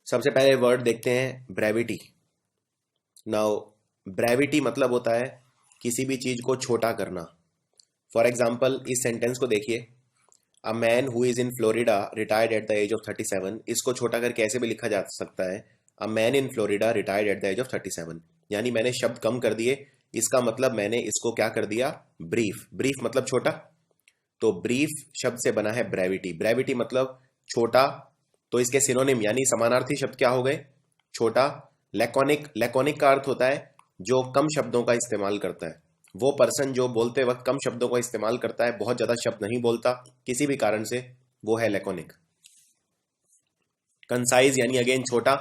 सबसे पहले वर्ड देखते हैं ब्रेविटी। नाउ ब्रेविटी मतलब होता है किसी भी चीज को छोटा करना। फॉर एग्जाम्पल इस सेंटेंस को देखिए, a man who is in Florida retired at the age of 37। इसको छोटा करके ऐसे भी लिखा जा सकता है, a man in Florida retired at the age of 37। यानी मैंने शब्द कम कर दिए, इसका मतलब मैंने इसको क्या कर दिया, ब्रीफ। ब्रीफ मतलब छोटा, तो ब्रीफ शब्द से बना है ब्रेविटी। ब्रेविटी मतलब छोटा, तो इसके सिनोनिम यानी समानार्थी शब्द क्या हो गए, छोटा। लैकोनिक, लैकोनिक का अर्थ होता है जो कम शब्दों का इस्तेमाल करता है। वो पर्सन जो बोलते वक्त कम शब्दों का इस्तेमाल करता है, बहुत ज्यादा शब्द नहीं बोलता किसी भी कारण से, वो है लैकोनिक। कंसाइज यानी अगेन छोटा,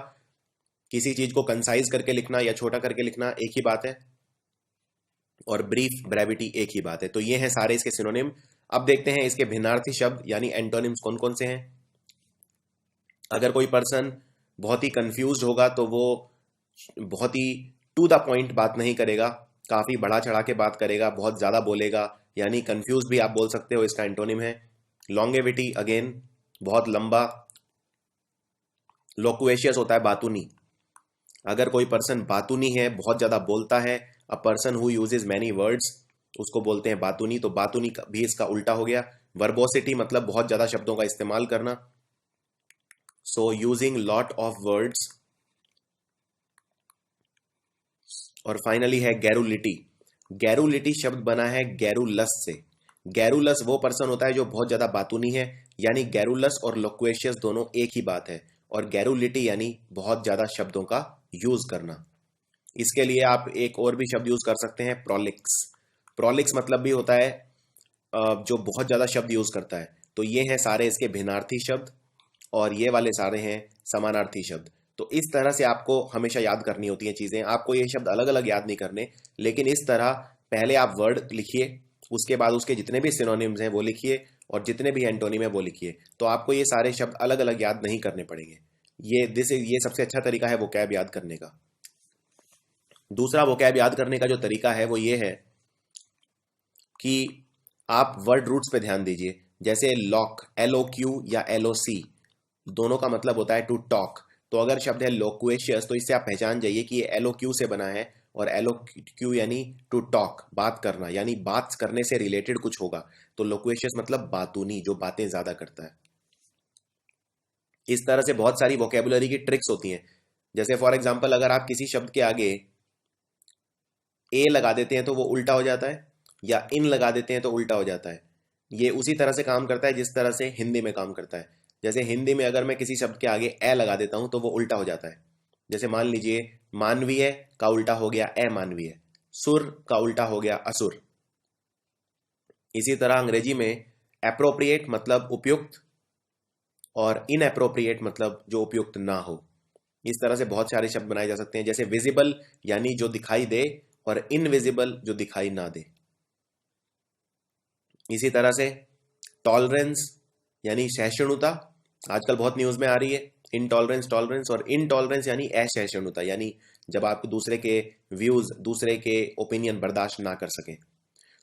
किसी चीज को कंसाइज करके लिखना या छोटा करके लिखना एक ही बात है, और ब्रीफ ब्रेविटी एक ही बात है। तो ये हैं सारे इसके सिनोनिम। अब देखते हैं इसके भिन्नार्थी शब्द यानी एंटोनिम्स कौन कौन से हैं। अगर कोई पर्सन बहुत ही कंफ्यूज होगा तो वो बहुत ही टू द पॉइंट बात नहीं करेगा, काफी बढ़ा चढ़ा के बात करेगा, बहुत ज्यादा बोलेगा, यानी कंफ्यूज भी आप बोल सकते हो, इसका एंटोनिम है लॉन्गेविटी। अगेन बहुत लंबा, लोक्वेशियस होता है बातूनी। अगर कोई पर्सन बातूनी है, बहुत ज्यादा बोलता है, a person who uses many words, उसको बोलते हैं बातूनी। तो बातूनी भी इसका उल्टा हो गया। वर्बोसिटी मतलब बहुत ज्यादा शब्दों का इस्तेमाल करना, so using lot of words. और फाइनली है गैरुलिटी। गैरुलिटी शब्द बना है गैरुलस से। गैरुलस वो पर्सन होता है जो बहुत ज्यादा बातूनी है, यानी गैरुलस और लोक्वेशियस दोनों एक ही बात है। और गैरुलिटी यानी बहुत ज्यादा शब्दों का यूज करना। इसके लिए आप एक और भी शब्द यूज कर सकते हैं, प्रोलिक्स। प्रोलिक्स मतलब भी होता है जो बहुत ज्यादा शब्द यूज करता है। तो ये हैं सारे इसके भिन्नार्थी शब्द, और ये वाले सारे हैं समानार्थी शब्द। तो इस तरह से आपको हमेशा याद करनी होती हैं चीजें। आपको ये शब्द अलग अलग याद नहीं करने, लेकिन इस तरह पहले आप वर्ड लिखिए, उसके बाद उसके जितने भी सिनोनिम्स हैं वो लिखिए, और जितने भी एंटोनिम है वो लिखिए। तो आपको ये सारे शब्द अलग अलग याद नहीं करने पड़ेंगे। ये सबसे अच्छा तरीका है वोकैब याद करने का। दूसरा वोकैब याद करने का जो तरीका है वो ये है कि आप वर्ड रूट्स पे ध्यान दीजिए। जैसे लॉक, LOQ या LOC, दोनों का मतलब होता है टू टॉक। तो अगर शब्द है लोक्वेशियस, तो इससे आप पहचान जाइए कि ये LOQ से बना है, और LOQ यानी टू टॉक, बात करना, यानी बात करने से रिलेटेड कुछ होगा। तो लोक्वेशियस मतलब बातूनी, जो बातें ज्यादा करता है। इस तरह से बहुत सारी वोकेबुलरी की ट्रिक्स होती हैं। जैसे फॉर एग्जाम्पल अगर आप किसी शब्द के आगे ए लगा देते हैं तो वो उल्टा हो जाता है, या इन लगा देते हैं तो उल्टा हो जाता है। ये उसी तरह से काम करता है जिस तरह से हिंदी में काम करता है। जैसे हिंदी में अगर मैं किसी शब्द के आगे ए लगा देता हूं तो वो उल्टा हो जाता है। जैसे मान लीजिए मानवीय का उल्टा हो गया अमानवीय, सुर का उल्टा हो गया असुर। इसी तरह अंग्रेजी में एप्रोप्रिएट मतलब उपयुक्त, और इनएप्रोप्रिएट मतलब जो उपयुक्त ना हो। इस तरह से बहुत सारे शब्द बनाए जा सकते हैं। जैसे विजिबल यानी जो दिखाई दे, और इनविजिबल जो दिखाई ना दे। इसी तरह से टॉलरेंस यानी सहिष्णुता, आजकल बहुत न्यूज में आ रही है इनटॉलरेंस, टॉलरेंस। और इनटॉलरेंस यानी असहिष्णुता, यानी जब आप दूसरे के व्यूज, दूसरे के ओपिनियन बर्दाश्त ना कर सकें।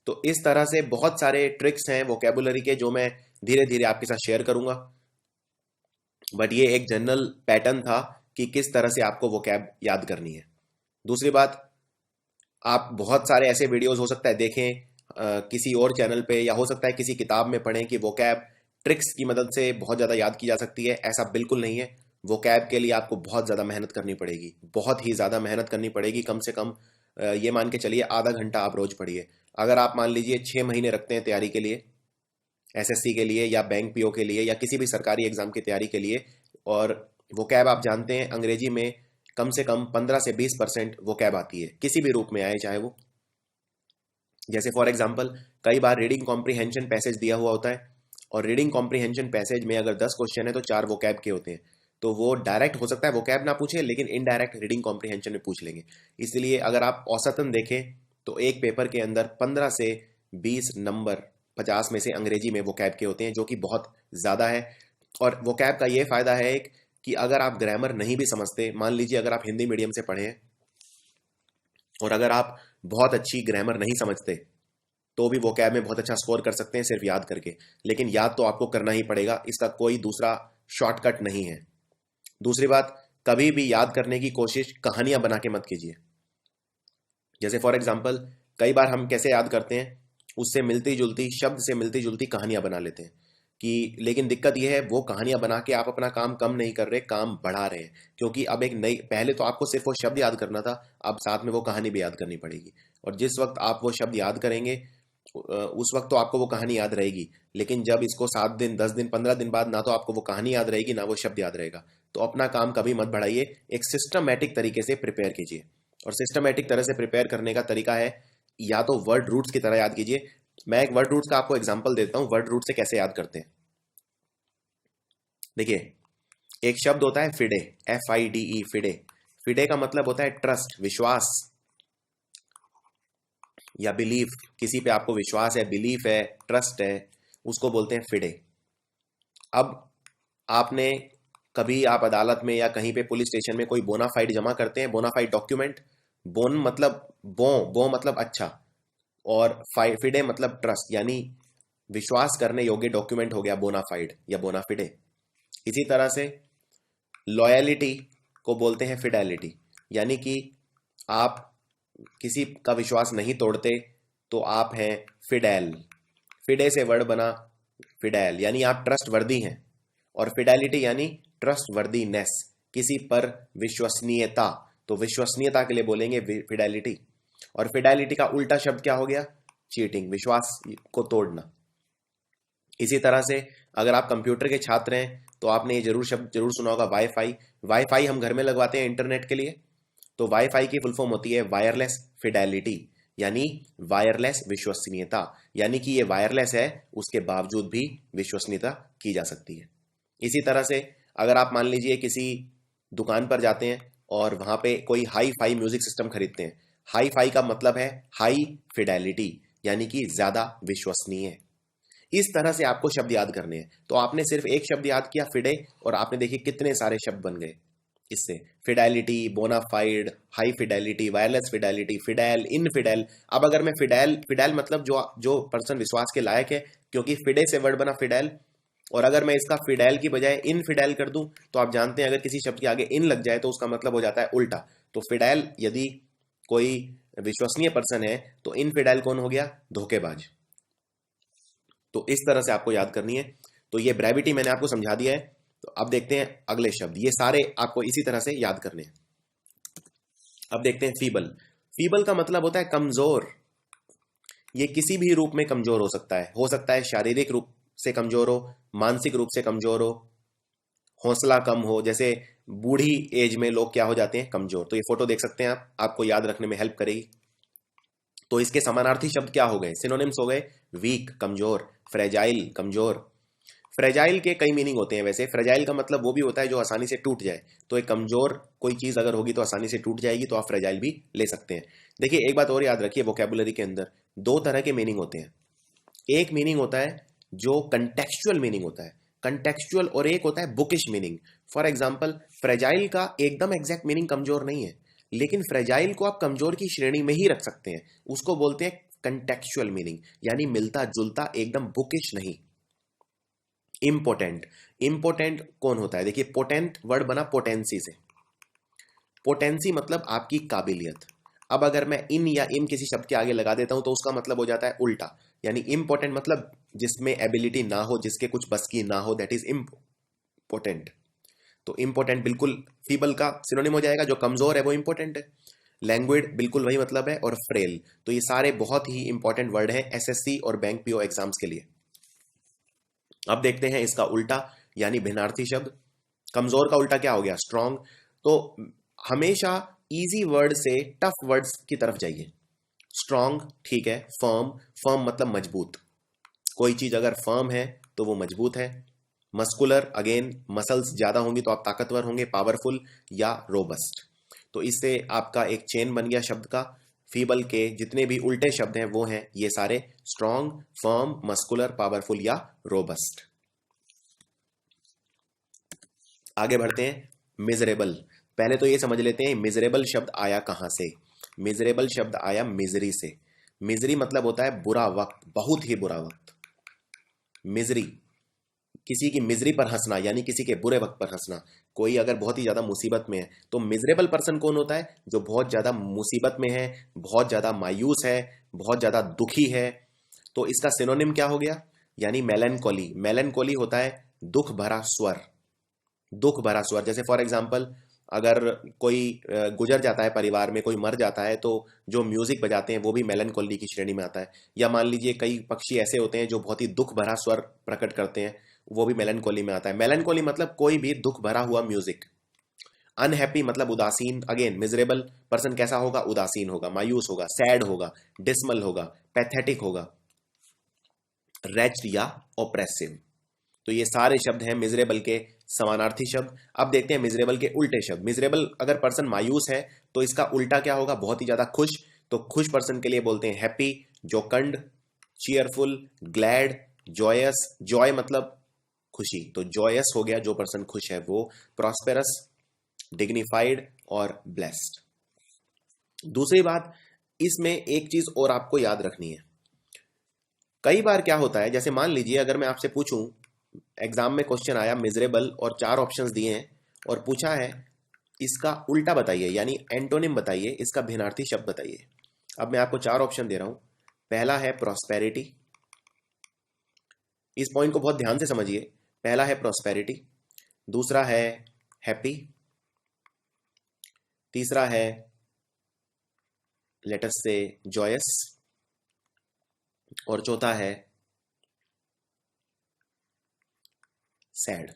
तो इस तरह से बहुत सारे ट्रिक्स हैं वोकेबुलरी के, जो मैं धीरे धीरे आपके साथ शेयर करूंगा। बट ये एक जनरल पैटर्न था कि किस तरह से आपको वोकैब याद करनी है। दूसरी बात, आप बहुत सारे ऐसे वीडियोस हो सकता है देखें किसी और चैनल पे, या हो सकता है किसी किताब में पढ़ें कि वोकैब ट्रिक्स की मदद से बहुत ज़्यादा याद की जा सकती है। ऐसा बिल्कुल नहीं है। वोकैब के लिए आपको बहुत ज़्यादा मेहनत करनी पड़ेगी, बहुत ही ज़्यादा मेहनत करनी पड़ेगी। कम से कम ये मान के चलिए आधा घंटा आप रोज पढ़िए। अगर आप मान लीजिए 6 महीने रखते हैं तैयारी के लिए, SSC के लिए या बैंक PO के लिए या किसी भी सरकारी एग्जाम की तैयारी के लिए, और वोकैब आप जानते हैं अंग्रेजी में कम से कम 15 से 20% वोकैब आती है, किसी भी रूप में आए चाहे वो। जैसे फॉर एग्जांपल कई बार रीडिंग कॉम्प्रिहेंशन पैसेज दिया हुआ होता है, और रीडिंग कॉम्प्रिहेंशन पैसेज में अगर 10 क्वेश्चन है तो 4 वोकैब के होते हैं। तो वो डायरेक्ट हो सकता है वोकैब ना पूछे, लेकिन इनडायरेक्ट रीडिंग कॉम्प्रिहेंशन में पूछ लेंगे। इसलिए अगर आप औसतन देखें तो एक पेपर के अंदर 15 से 20 नंबर 50 में से अंग्रेजी में वोकैब के होते हैं, जो कि बहुत ज़्यादा है। और वोकैब का ये फायदा है एक, कि अगर आप ग्रामर नहीं भी समझते, मान लीजिए अगर आप हिंदी मीडियम से पढ़े हैं और अगर आप बहुत अच्छी ग्रामर नहीं समझते, तो भी वोकैब में बहुत अच्छा स्कोर कर सकते हैं सिर्फ याद करके। लेकिन याद तो आपको करना ही पड़ेगा, इसका कोई दूसरा शॉर्टकट नहीं है। दूसरी बात, कभी भी याद करने की कोशिश कहानियां बना के मत कीजिए। जैसे फॉर एग्जाम्पल कई बार हम कैसे याद करते हैं, उससे मिलती जुलती, शब्द से मिलती जुलती कहानियां बना लेते हैं कि, लेकिन दिक्कत यह है वो कहानियां बना के आप अपना काम कम नहीं कर रहे, काम बढ़ा रहे हैं। क्योंकि अब एक नई, पहले तो आपको सिर्फ वो शब्द याद करना था, अब साथ में वो कहानी भी याद करनी पड़ेगी। और जिस वक्त आप वो शब्द याद करेंगे उस वक्त तो आपको वो कहानी याद रहेगी, लेकिन जब इसको 7 दिन 10 दिन 15 दिन बाद ना तो आपको वो कहानी याद रहेगी ना वो शब्द याद रहेगा। तो अपना काम कभी मत बढ़ाइए, एक सिस्टमैटिक तरीके से प्रिपेयर कीजिए। और सिस्टमैटिक तरह से प्रिपेयर करने का तरीका है, या तो वर्ड रूट्स की तरह याद कीजिए। मैं एक वर्ड रूट्स का आपको एग्जांपल देता हूं, वर्ड रूट से कैसे याद करते हैं। देखिए, एक शब्द होता है फिडे, FIDE, फिडे। फिडे का मतलब होता है ट्रस्ट, विश्वास या बिलीफ। किसी पे आपको विश्वास है, बिलीफ है, ट्रस्ट है, उसको बोलते हैं फिडे। अब आपने कभी, आप अदालत में या कहीं पे पुलिस स्टेशन में कोई बोनाफाइड जमा करते हैं, बोनाफाइड डॉक्यूमेंट। बोन मतलब बो मतलब अच्छा, और फिडे मतलब ट्रस्ट, यानी विश्वास करने योग्य डॉक्यूमेंट हो गया बोनाफाइड या बोनाफिडे। इसी तरह से लॉयलिटी को बोलते हैं फिडेलिटी, यानी कि आप किसी का विश्वास नहीं तोड़ते तो आप हैं फिडेल। फिडे से वर्ड बना फिडेल, यानी आप ट्रस्ट वर्दी हैं। और फिडेलिटी यानी ट्रस्ट वर्दीनेस, किसी पर विश्वसनीयता, तो विश्वसनीयता के लिए बोलेंगे फिडेलिटी। और फिडेलिटी का उल्टा शब्द क्या हो गया? चीटिंग, विश्वास को तोड़ना। इसी तरह से अगर आप कंप्यूटर के छात्र हैं तो आपने ये शब्द जरूर सुना होगा, वाईफाई। वाईफाई हम घर में लगवाते हैं इंटरनेट के लिए, तो वाईफाई की फुल फॉर्म होती है वायरलेस फिडेलिटी, यानी वायरलेस विश्वसनीयता। यानी कि ये वायरलेस है, उसके बावजूद भी विश्वसनीयता की जा सकती है। इसी तरह से अगर आप मान लीजिए किसी दुकान पर जाते हैं और वहां पे कोई हाई फाई म्यूजिक सिस्टम खरीदते हैं, हाई फाई का मतलब है हाई फिडेलिटी, यानी कि ज्यादा विश्वसनीय। इस तरह से आपको शब्द याद करने हैं। तो आपने सिर्फ एक शब्द याद किया फिडे, और आपने देखिए कितने सारे शब्द बन गए इससे। Fidelity, bona fide, high fidelity, wireless fidelity, fidel, infidel. अब अगर मैं फिडेल, फिडेल मतलब जो जो पर्सन विश्वास के लायक है, क्योंकि फिडे से वर्ड बना फिडेल। और अगर मैं इसका फिडेल की बजाय इनफिडेल कर दूं, तो आप जानते हैं अगर किसी शब्द के आगे इन लग जाए तो उसका मतलब हो जाता है उल्टा। तो फिडेल यदि कोई विश्वसनीय पर्सन है, तो इनफिडेल कौन हो गया? धोखेबाज। तो इस तरह से आपको याद करनी है। तो ये ब्रेविटी मैंने आपको समझा दिया है। तो अब देखते हैं अगले शब्द, ये सारे आपको इसी तरह से याद करने हैं। अब देखते हैं फीबल। फीबल का मतलब होता है कमजोर। ये किसी भी रूप में कमजोर हो सकता है शारीरिक रूप से कमजोर हो, मानसिक रूप से कमजोर हो, हौसला कम हो। जैसे बूढ़ी एज में लोग क्या हो जाते हैं? कमजोर। तो ये फोटो देख सकते हैं आप, आपको याद रखने में हेल्प करेगी। तो इसके समानार्थी शब्द क्या हो गए? सिनोनिम्स हो गए वीक, कमजोर, फ्रेजाइल, कमजोर। फ्रेजाइल के कई मीनिंग होते हैं वैसे। फ्रेजाइल का मतलब वो भी होता है जो आसानी से टूट जाए। तो एक कमजोर कोई चीज अगर होगी तो आसानी से टूट जाएगी, तो आप फ्रेजाइल भी ले सकते हैं। देखिए एक बात और याद रखिए, वोकैबुलरी के अंदर दो तरह के मीनिंग होते हैं। एक मीनिंग होता है जो कंटेक्चुअल मीनिंग होता है, कंटेक्चुअल, और एक होता है bookish meaning. For example, fragile का एकदम एग्जैक्ट मीनिंग कमजोर नहीं है, लेकिन फ्रेजाइल को आप कमजोर की श्रेणी में ही रख सकते हैं। उसको बोलते हैं कंटेक्चुअल मीनिंग, यानी मिलता जुलता, एकदम बुकिश नहीं। इम्पोर्टेंट, इम्पोर्टेंट कौन होता है? देखिए पोटेंट वर्ड बना पोटेंसी से। पोटेंसी मतलब आपकी काबिलियत। अब अगर मैं इन या इम किसी शब्द के आगे लगा देता हूं तो उसका मतलब हो जाता है उल्टा। यानी इम्पोर्टेंट मतलब जिसमें एबिलिटी ना हो, जिसके कुछ बस की ना हो, दैट इज इम्पोर्टेंट। तो इम्पोर्टेंट बिल्कुल फीबल का सिनोनिम हो जाएगा। जो कमजोर है वो इम्पोर्टेंट है। लैंग्वेज बिल्कुल वही मतलब है, और फ्रेल। तो ये सारे बहुत ही इंपॉर्टेंट वर्ड हैं एसएससी और बैंक पीओ एग्जाम्स के लिए। अब देखते हैं इसका उल्टा, यानी भिन्नार्थी शब्द। कमजोर का उल्टा क्या हो गया? स्ट्रॉन्ग। तो हमेशा इजी वर्ड से टफ वर्ड्स की तरफ जाइए। स्ट्रॉन्ग ठीक है, फर्म, फर्म मतलब मजबूत। कोई चीज अगर फर्म है तो वो मजबूत है। मस्कुलर, अगेन मसल्स ज्यादा होंगी तो आप ताकतवर होंगे, पावरफुल या रोबस्ट। तो इससे आपका एक चेन बन गया शब्द का। फीबल के जितने भी उल्टे शब्द हैं वो हैं ये सारे स्ट्रॉन्ग, फर्म, मस्कुलर, पावरफुल या रोबस्ट। आगे बढ़ते हैं। मिजरेबल। पहले तो ये समझ लेते हैं मिजरेबल शब्द आया कहां से। मिजरेबल शब्द आया मिजरी से। मिजरी मतलब होता है बुरा वक्त, बहुत ही बुरा वक्त। मिजरी किसी की मिजरी पर हंसना यानी किसी के बुरे वक्त पर हंसना। कोई अगर बहुत ही ज्यादा मुसीबत में है तो मिजरेबल पर्सन कौन होता है? जो बहुत ज्यादा मुसीबत में है, बहुत ज्यादा मायूस है, बहुत ज्यादा दुखी है। तो इसका सिनोनिम क्या हो गया? यानी मेलनकोली। मेलनकोली होता है दुख भरा स्वर। दुख भरा स्वर, जैसे फॉर एग्जाम्पल अगर कोई गुजर जाता है, परिवार में कोई मर जाता है, तो जो म्यूजिक बजाते हैं वो भी मेलनकोली की श्रेणी में आता है। या मान लीजिए कई पक्षी ऐसे होते हैं जो बहुत ही दुख भरा स्वर प्रकट करते हैं, वो भी मेलनकोली में आता है। मेलनकोली मतलब कोई भी दुख भरा हुआ म्यूजिक। अनहैप्पी मतलब उदासीन। अगेन मिजरेबल पर्सन कैसा होगा? उदासीन होगा, मायूस होगा, सैड होगा, डिसमल होगा, पैथेटिक होगा, रेच्ड या ओप्रेसिव। तो ये सारे शब्द हैं मिजरेबल के समानार्थी शब्द। अब देखते हैं मिजरेबल के उल्टे शब्द। मिजरेबल अगर पर्सन मायूस है तो इसका उल्टा क्या होगा? बहुत ही ज्यादा खुश। तो खुश पर्सन के लिए बोलते हैं happy, jocund, cheerful, glad, joyous. Joy मतलब खुशी, तो जॉयस हो गया जो पर्सन खुश है वो। प्रॉस्पेरस, डिग्निफाइड और ब्लेस्ड। दूसरी बात, इसमें एक चीज और आपको याद रखनी है। कई बार क्या होता है, जैसे मान लीजिए अगर मैं आपसे पूछूं, एग्जाम में क्वेश्चन आया मिजरेबल और 4 ऑप्शंस दिए हैं और पूछा है इसका उल्टा बताइए यानी एंटोनिम बताइए, इसका भिन्नार्थी शब्द बताइए। अब मैं आपको 4 ऑप्शन दे रहा हूं। पहला है प्रॉस्पेरिटी। इस पॉइंट को बहुत ध्यान से समझिए। पहला है प्रॉस्पेरिटी, दूसरा है हैप्पी, तीसरा है लेट अस से जॉयस, और चौथा है सैड।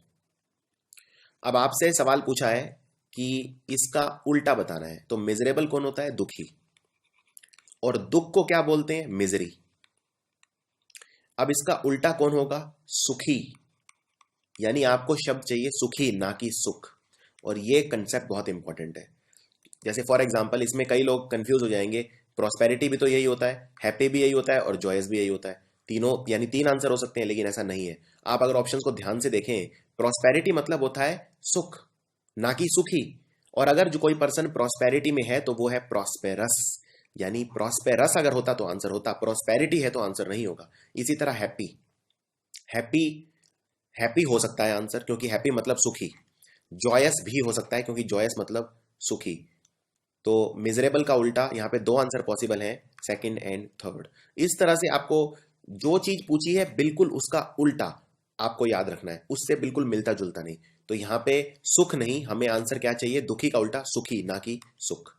अब आपसे सवाल पूछा है कि इसका उल्टा बताना है, तो मिजरेबल कौन होता है? दुखी। और दुख को क्या बोलते हैं? मिजरी। अब इसका उल्टा कौन होगा? सुखी। यानी आपको शब्द चाहिए सुखी, ना कि सुख। और ये कंसेप्ट बहुत इंपॉर्टेंट है। जैसे फॉर एग्जांपल इसमें कई लोग कंफ्यूज हो जाएंगे, प्रॉस्पेरिटी भी तो यही होता है, हैप्पी भी यही होता है और जॉयस भी यही होता है। तीनों यानी 3 आंसर हो सकते हैं, लेकिन ऐसा नहीं है। आप अगर ऑप्शंस को ध्यान से देखें, प्रॉस्पेरिटी मतलब होता है सुख, ना कि सुखी। और अगर जो कोई पर्सन प्रॉस्पेरिटी में है तो वो है प्रॉस्पेरस। यानी प्रॉस्पेरस अगर होता तो आंसर होता, प्रॉस्पेरिटी है तो आंसर नहीं होगा। इसी तरह हैप्पी, हैप्पी हैप्पी हो सकता है आंसर क्योंकि हैप्पी मतलब सुखी। जॉयस भी हो सकता है क्योंकि जॉयस मतलब सुखी। तो मिजरेबल का उल्टा, यहाँ पे 2 आंसर पॉसिबल हैं, सेकंड एंड थर्ड। इस तरह से आपको जो चीज पूछी है बिल्कुल उसका उल्टा आपको याद रखना है, उससे बिल्कुल मिलता जुलता नहीं। तो यहाँ पे सुख नहीं, हमें आंसर क्या चाहिए? दुखी का उल्टा सुखी, ना कि सुख।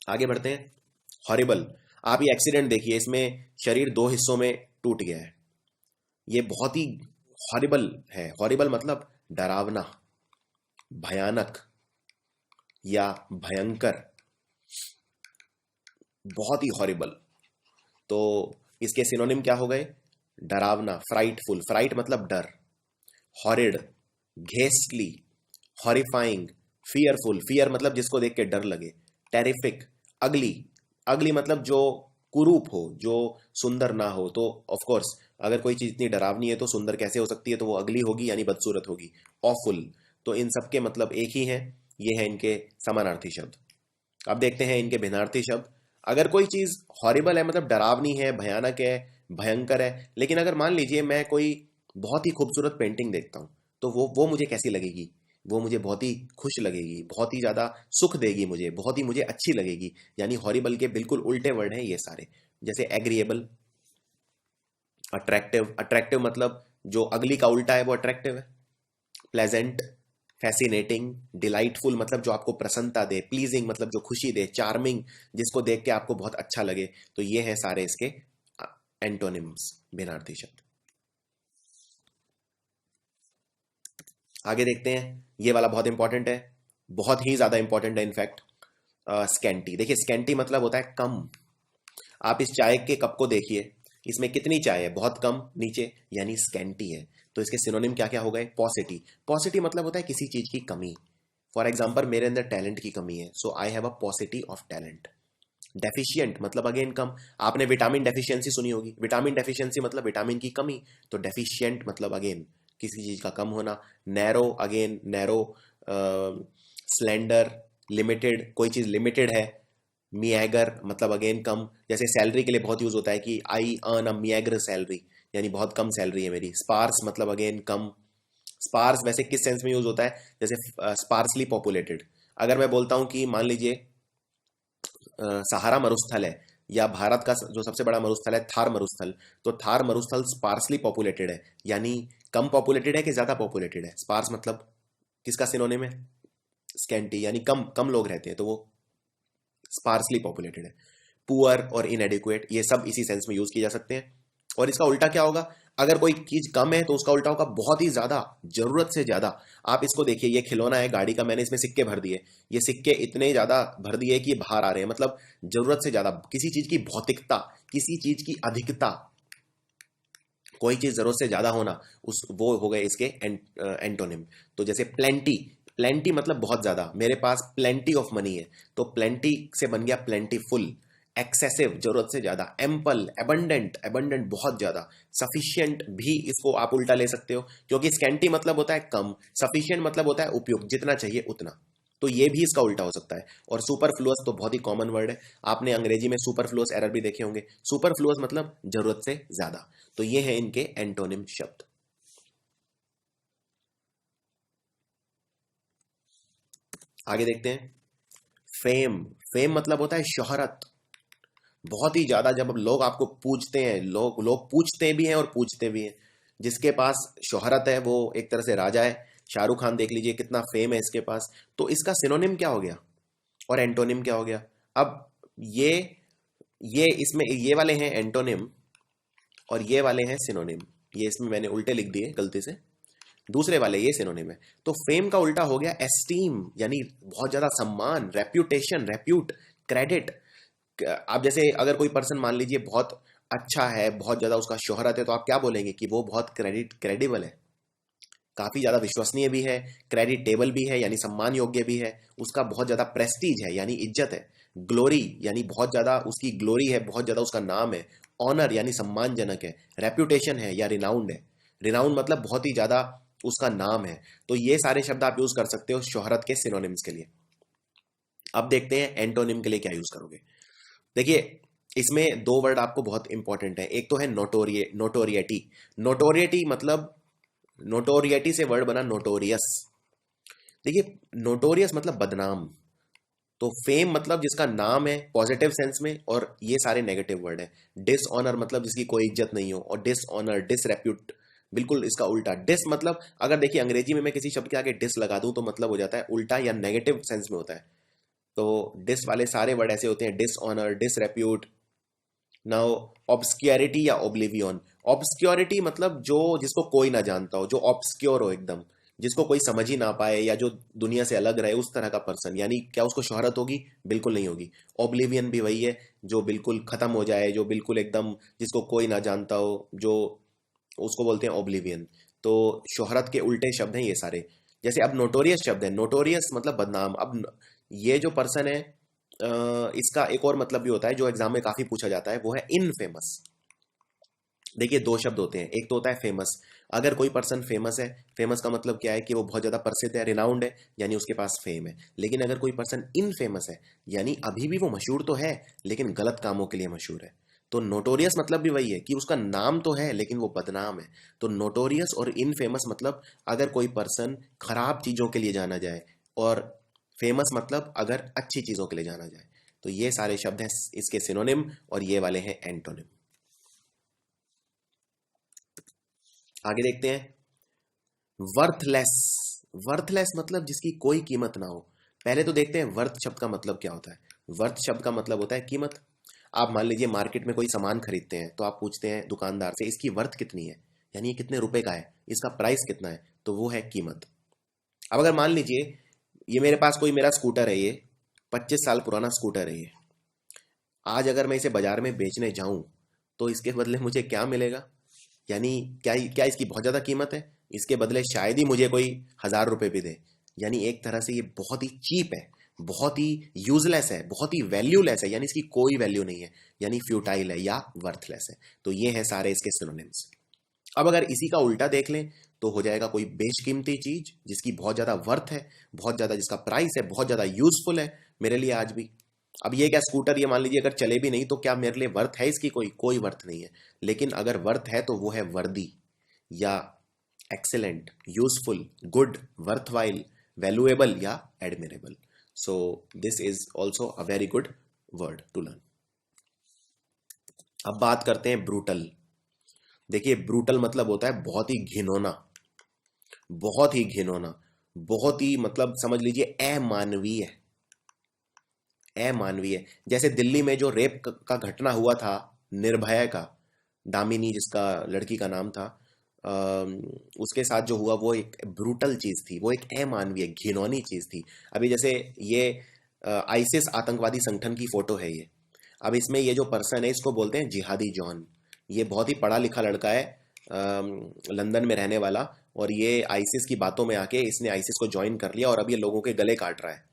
आगे बढ़ते हैं। हॉरिबल। आप ये एक्सीडेंट देखिए, इसमें शरीर 2 हिस्सों में टूट गया है। ये बहुत ही हॉरिबल है। हॉरिबल मतलब डरावना, भयानक या भयंकर, बहुत ही हॉरिबल। तो इसके सिनोनिम क्या हो गए? डरावना, फ्राइटफुल, फ्राइट मतलब डर, हॉरिड, घेस्टली, हॉरिफाइंग, फियरफुल, फियर मतलब जिसको देख के डर लगे, टेरिफिक, अगली, अगली मतलब जो कुरूप हो, जो सुंदर ना हो। तो ऑफ कोर्स अगर कोई चीज इतनी डरावनी है तो सुंदर कैसे हो सकती है? तो वो अगली होगी यानी बदसूरत होगी। ऑफुल। तो इन सब के मतलब एक ही हैं। ये है इनके समानार्थी शब्द। अब देखते हैं इनके भिन्नार्थी शब्द। अगर कोई चीज हॉरिबल है मतलब डरावनी है, भयानक है, भयंकर है, लेकिन अगर मान लीजिए मैं कोई बहुत ही खूबसूरत पेंटिंग देखता हूं तो वो मुझे कैसी लगेगी? वो मुझे बहुत ही खुश लगेगी, बहुत ही ज्यादा सुख देगी, मुझे बहुत ही मुझे अच्छी लगेगी। यानी हॉरिबल के बिल्कुल उल्टे वर्ड हैं ये सारे। जैसे एग्रीएबल, अट्रैक्टिव। अट्रैक्टिव मतलब जो अगली का उल्टा है वो अट्रैक्टिव है। प्लेजेंट, फैसिनेटिंग, डिलाइटफुल मतलब जो आपको प्रसन्नता दे, प्लीजिंग मतलब जो खुशी दे, चार्मिंग जिसको देख के आपको बहुत अच्छा लगे। तो ये हैं सारे इसके एंटोनिम्स, भिन्नार्थी शब्द। आगे देखते हैं। ये वाला बहुत इंपॉर्टेंट है, बहुत ही ज्यादा इंपॉर्टेंट है इनफैक्ट। स्कैंटी। देखिए स्कैंटी मतलब होता है कम। आप इस चाय के कप को देखिए, इसमें कितनी चाय है? बहुत कम नीचे, यानी स्कैंटी है। तो इसके सिनोनिम क्या क्या हो गए? पॉसिटी। पॉसिटी मतलब होता है किसी चीज की कमी। फॉर एग्जाम्पल मेरे अंदर टैलेंट की कमी है, so I have a paucity of talent. Deficient मतलब अगेन कम। आपने विटामिन डेफिशिएंसी सुनी होगी, विटामिन डेफिशिएंसी मतलब विटामिन की कमी। तो डेफिशिएंट मतलब अगेन किसी चीज का कम होना। Narrow, again narrow, slender, limited, कोई चीज लिमिटेड है। मिएगर मतलब अगेन कम। जैसे सैलरी के लिए बहुत यूज होता है कि आई अर्न अ मिएगर सैलरी, यानी बहुत कम सैलरी है मेरी। स्पार्स मतलब अगेन कम। स्पार्स वैसे किस सेंस में यूज होता है, जैसे स्पार्सली पॉपुलेटेड। अगर मैं बोलता हूं कि मान लीजिए सहारा मरुस्थल है, या भारत का जो सबसे बड़ा मरुस्थल है थार मरुस्थल, तो थार मरुस्थल स्पार्सली पॉपुलेटेड है, यानी कम पॉपुलेटेड है कि ज्यादा पॉपुलेटेड है। स्पार्स मतलब किसका सिनोनिम है, स्कैंटी, यानी कम कम लोग रहते हैं, तो वो स्पार्सली पॉपुलेटेड है। पुअर और इनएडिक्वेट, ये सब इसी सेंस में यूज किए जा सकते हैं। और इसका उल्टा क्या होगा, अगर कोई चीज कम है तो उसका उल्टा होगा बहुत ही ज्यादा, जरूरत से ज्यादा। आप इसको देखिए, ये खिलौना है गाड़ी का, मैंने इसमें सिक्के भर दिए, ये सिक्के इतने ज्यादा भर दिए कि ये बाहर आ रहे हैं, मतलब जरूरत से ज्यादा। किसी चीज की भौतिकता, किसी चीज की अधिकता, कोई चीज जरूरत से ज्यादा होना, उस वो हो गए इसके एंटोनिम। तो जैसे प्लेंटी, प्लेंटी मतलब बहुत ज्यादा, मेरे पास प्लेंटी ऑफ मनी है, तो प्लेंटी से बन गया प्लेंटीफुल। एक्सेसिव, जरूरत से ज्यादा। एम्पल, एबंडेंट, एबंडेंट बहुत ज्यादा। सफिशिएंट भी इसको आप उल्टा ले सकते हो, क्योंकि स्कैंटी मतलब होता है कम, सफिशिएंट मतलब होता है उपयुक्त, जितना चाहिए उतना। तो ये भी इसका उल्टा हो सकता है। और सुपरफ्लुअस तो बहुत ही कॉमन वर्ड है, आपने अंग्रेजी में सुपरफ्लुअस एरर भी देखे होंगे। सुपरफ्लुअस मतलब जरूरत से ज्यादा। तो ये है इनके एंटोनिम शब्द। आगे देखते हैं। फेम, फेम मतलब होता है शोहरत, बहुत ही ज्यादा। जब लोग आपको पूछते हैं, लोग लोग पूछते भी हैं और पूछते भी हैं। जिसके पास शोहरत है वो एक तरह से राजा है। शाहरुख खान देख लीजिए कितना फेम है इसके पास। तो इसका सिनोनिम क्या हो गया और एंटोनिम क्या हो गया। अब ये ये इसमें ये वाले हैं एंटोनिम और ये वाले हैं सिनोनिम। ये इसमें मैंने उल्टे लिख दिए गलती से, दूसरे वाले ये सिनोनिम है। तो फेम का उल्टा हो गया एस्टीम, यानी बहुत ज्यादा सम्मान, रेप्यूटेशन, रेप्यूट, क्रेडिट। आप जैसे अगर कोई पर्सन मान लीजिए बहुत अच्छा है, बहुत ज्यादा उसका शोहरत है, तो आप क्या बोलेंगे कि वो बहुत क्रेडिबल है, काफी ज्यादा विश्वसनीय भी है, क्रेडिटेबल भी है यानी सम्मान योग्य भी है, उसका बहुत ज्यादा प्रेस्टीज है यानी इज्जत है, ग्लोरी यानी बहुत ज्यादा उसकी ग्लोरी है, बहुत ज्यादा उसका नाम है, ऑनर यानी सम्मानजनक है, रेप्यूटेशन है या रिनाउंड है। रिनाउंड मतलब बहुत ही ज्यादा उसका नाम है। तो ये सारे शब्द आप यूज कर सकते हो शोहरत के सिनोनिम्स के लिए। अब देखते हैं एंटोनिम के लिए क्या यूज करोगे। देखिए, इसमें दो वर्ड आपको बहुत इंपॉर्टेंट है। एक तो है नोटोरिएटी। नोटोरिएटी मतलब, नोटोरिएटी से वर्ड बना नोटोरियस। देखिए, नोटोरियस मतलब बदनाम, तो फेम मतलब जिसका नाम है पॉजिटिव सेंस में, और ये सारे नेगेटिव वर्ड है। डिसऑनर मतलब जिसकी कोई इज्जत नहीं हो, और डिसऑनर, डिसरेप्यूट बिल्कुल इसका उल्टा। डिस मतलब, अगर देखिए अंग्रेजी में मैं किसी शब्द के आगे डिस लगा दूं तो मतलब हो जाता है उल्टा या नेगेटिव सेंस में होता है। तो डिस वाले सारे वर्ड ऐसे होते हैं, डिसऑनर, डिसरेप्यूट। नाउ ऑब्सक्योरिटी या ओब्लिवियन। ऑब्सक्योरिटी मतलब जो जिसको कोई ना जानता हो, जो ऑब्सक्योर हो एकदम, जिसको कोई समझ ही ना पाए या जो दुनिया से अलग रहे, उस तरह का पर्सन। यानी क्या उसको शोहरत होगी, बिल्कुल नहीं होगी। ओब्लिवियन भी वही है, जो बिल्कुल खत्म हो जाए, जो बिल्कुल एकदम जिसको कोई ना जानता हो, जो उसको बोलते हैं ओब्लिवियन। तो शोहरत के उल्टे शब्द हैं ये सारे। जैसे अब नोटोरियस शब्द है, नोटोरियस मतलब बदनाम। अब ये जो पर्सन है, इसका एक और मतलब भी होता है जो एग्जाम में काफी पूछा जाता है, वो है इनफेमस। देखिए, दो शब्द होते हैं, एक तो होता है फेमस। अगर कोई पर्सन फेमस है, फेमस का मतलब क्या है कि वो बहुत ज्यादा प्रसिद्ध है, रिनाउंड है, यानी उसके पास फेम है। लेकिन अगर कोई पर्सन इनफेमस है, यानी अभी भी वो मशहूर तो है लेकिन गलत कामों के लिए मशहूर है। तो नोटोरियस मतलब भी वही है कि उसका नाम तो है लेकिन वो बदनाम है। तो नोटोरियस और इनफेमस मतलब अगर कोई पर्सन खराब चीजों के लिए जाना जाए, और फेमस मतलब अगर अच्छी चीजों के लिए जाना जाए। तो ये सारे शब्द हैं इसके सिनोनिम, और ये वाले हैं एंटोनिम। आगे देखते हैं। वर्थलेस, वर्थलेस मतलब जिसकी कोई कीमत ना हो। पहले तो देखते हैं वर्थ शब्द का मतलब क्या होता है। वर्थ शब्द का मतलब होता है कीमत। आप मान लीजिए मार्केट में कोई सामान खरीदते हैं, तो आप पूछते हैं दुकानदार से इसकी वर्थ कितनी है, यानी ये कितने रुपए का है, इसका प्राइस कितना है, तो वो है कीमत। अब अगर मान लीजिए ये मेरे पास कोई मेरा स्कूटर है, ये 25 साल पुराना स्कूटर है ये, आज अगर मैं इसे बाजार में बेचने जाऊं तो इसके बदले मुझे क्या मिलेगा, यानी क्या क्या इसकी बहुत ज्यादा कीमत है, इसके बदले शायद ही मुझे कोई 1000 रुपए भी दे। यानी एक तरह से ये बहुत ही चीप है, बहुत ही यूजलेस है, बहुत ही वैल्यूलेस है, यानी इसकी कोई वैल्यू नहीं है, यानी फ्यूटाइल है या वर्थलेस है। तो ये है सारे इसके सिनोनिम्स। अब अगर इसी का उल्टा देख लें तो हो जाएगा कोई बेशकीमती चीज जिसकी बहुत ज्यादा वर्थ है, बहुत ज्यादा जिसका प्राइस है, बहुत ज्यादा यूजफुल है मेरे लिए आज भी। अब ये क्या स्कूटर, ये मान लीजिए अगर चले भी नहीं तो क्या मेरे लिए वर्थ है इसकी? कोई कोई वर्थ नहीं है। लेकिन अगर वर्थ है तो वो है वर्दी, या excellent, useful, good, worthwhile, valuable या admirable. So this is also a very good word to learn. अब बात करते हैं ब्रूटल। देखिए ब्रूटल मतलब होता है बहुत ही घिनौना, बहुत ही घिनौना, बहुत ही मतलब समझ लीजिए अमानवीय, अमानवीय। जैसे दिल्ली में जो रेप का घटना हुआ था, निर्भया का, दामिनी जिसका लड़की का नाम था, उसके साथ जो हुआ वो एक ब्रूटल चीज थी, वो एक अमानवीय घिनौनी चीज थी। अभी जैसे ये आईसिस आतंकवादी संगठन की फोटो है ये। अब इसमें ये जो पर्सन है इसको बोलते हैं जिहादी जॉन। ये बहुत ही पढ़ा लिखा लड़का है, लंदन में रहने वाला, और ये आईसिस की बातों में आके इसने आईसिस को ज्वाइन कर लिया और अब ये लोगों के गले काट रहा है।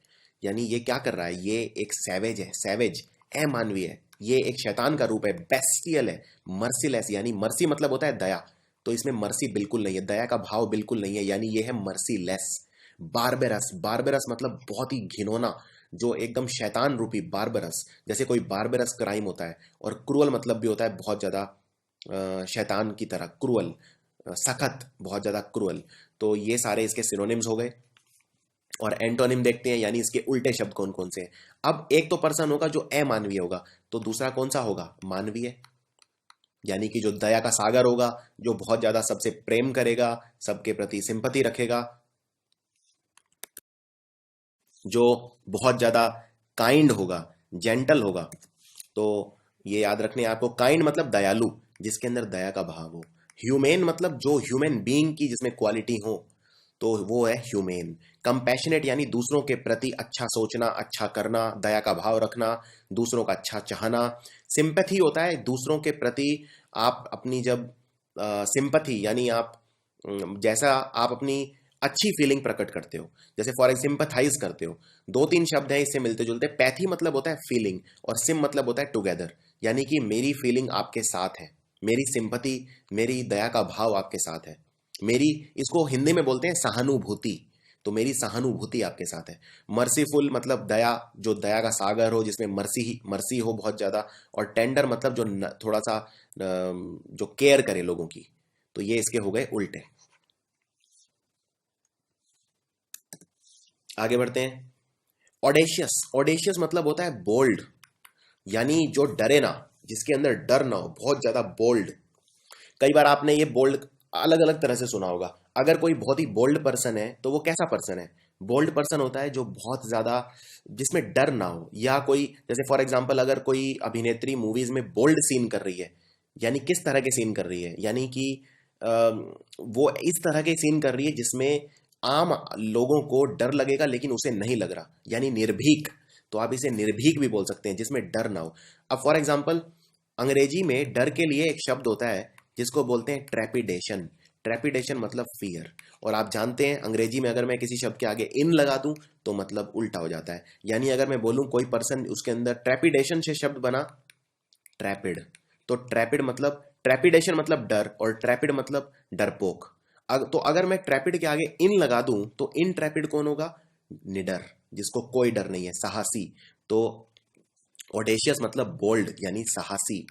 यानी ये क्या कर रहा है? ये एक सैवेज है, सैवेज, अमानवीय है, ये एक शैतान का रूप है, बेस्टियल है, मर्सीलेस। यानी मर्सी मतलब होता है दया, तो इसमें मर्सी बिल्कुल नहीं है, दया का भाव बिल्कुल नहीं है, यानी ये है मर्सीलेस। बारबेरस, बारबेरस मतलब बहुत ही घिनौना, जो एकदम शैतान रूपी, बारबेरस, जैसे कोई बारबेरस क्राइम होता है। और क्रूअल मतलब भी होता है बहुत ज्यादा शैतान की तरह, क्रूअल, सखत, बहुत ज्यादा क्रूअल। तो ये सारे इसके सिनोनिम्स हो गए। और एंटोनिम देखते हैं, यानी इसके उल्टे शब्द कौन कौन से हैं। अब एक तो पर्सन होगा जो अमानवीय होगा, तो दूसरा कौन सा होगा? मानवीय, यानी कि जो दया का सागर होगा, जो बहुत ज्यादा सबसे प्रेम करेगा, सबके प्रति सिंपैथी रखेगा, जो बहुत ज्यादा काइंड होगा, जेंटल होगा। तो ये याद रखने आपको, काइंड मतलब दयालु, जिसके अंदर दया का भाव हो। ह्यूमेन मतलब जो ह्यूमन बीइंग की जिसमें क्वालिटी हो, तो वो है ह्यूमेन। कंपैशनेट यानी दूसरों के प्रति अच्छा सोचना, अच्छा करना, दया का भाव रखना, दूसरों का अच्छा चाहना। सिंपैथी होता है दूसरों के प्रति आप अपनी जब सिंपैथी यानी आप जैसा आप अपनी अच्छी फीलिंग प्रकट करते हो, जैसे फॉर एग्जाम्पल सिंपथाइज करते हो। दो तीन शब्द हैं इससे मिलते जुलते। पैथी मतलब होता है फीलिंग, और सिम मतलब होता है टुगेदर, यानी कि मेरी फीलिंग आपके साथ है, मेरी सिंपथी, मेरी दया का भाव आपके साथ है, मेरी, इसको हिंदी में बोलते हैं सहानुभूति, तो मेरी सहानुभूति आपके साथ है। मर्सीफुल मतलब दया, जो दया का सागर हो, जिसमें मर्सी हो बहुत ज्यादा। और टेंडर मतलब जो थोड़ा सा जो केयर करे लोगों की। तो ये इसके हो गए उल्टे। आगे बढ़ते हैं। ऑडेशियस, ऑडेशियस मतलब होता है बोल्ड, यानी जो डरे ना, जिसके अंदर डर ना हो, बहुत ज्यादा बोल्ड। कई बार आपने ये बोल्ड अलग अलग तरह से सुना होगा। अगर कोई बहुत ही बोल्ड पर्सन है तो वो कैसा पर्सन है? बोल्ड पर्सन होता है जो बहुत ज्यादा, जिसमें डर ना हो, या कोई जैसे फॉर एग्जांपल अगर कोई अभिनेत्री मूवीज में बोल्ड सीन कर रही है, यानी किस तरह के सीन कर रही है? यानी कि वो इस तरह के सीन कर रही है जिसमें आम लोगों को डर लगेगा लेकिन उसे नहीं लग रहा, यानी निर्भीक। तो आप इसे निर्भीक भी बोल सकते हैं, जिसमें डर ना हो। अब फॉर एग्जांपल अंग्रेजी में डर के लिए एक शब्द होता है जिसको बोलते हैं ट्रेपिडेशन। ट्रेपिडेशन मतलब फियर। और आप जानते हैं अंग्रेजी में अगर मैं किसी शब्द के आगे इन लगा दूं तो मतलब उल्टा हो जाता है। यानी अगर मैं बोलूं कोई पर्सन, उसके अंदर ट्रेपिडेशन से शब्द बना ट्रैपिड, तो ट्रैपिड मतलब, ट्रैपिडेशन मतलब डर, और ट्रैपिड मतलब डरपोक। तो अगर मैं ट्रैपिड के आगे इन लगा दूं तो इन ट्रैपिड कौन होगा? निडर, जिसको कोई डर नहीं है, साहसी। तो ऑडेशियस मतलब बोल्ड यानी साहसी।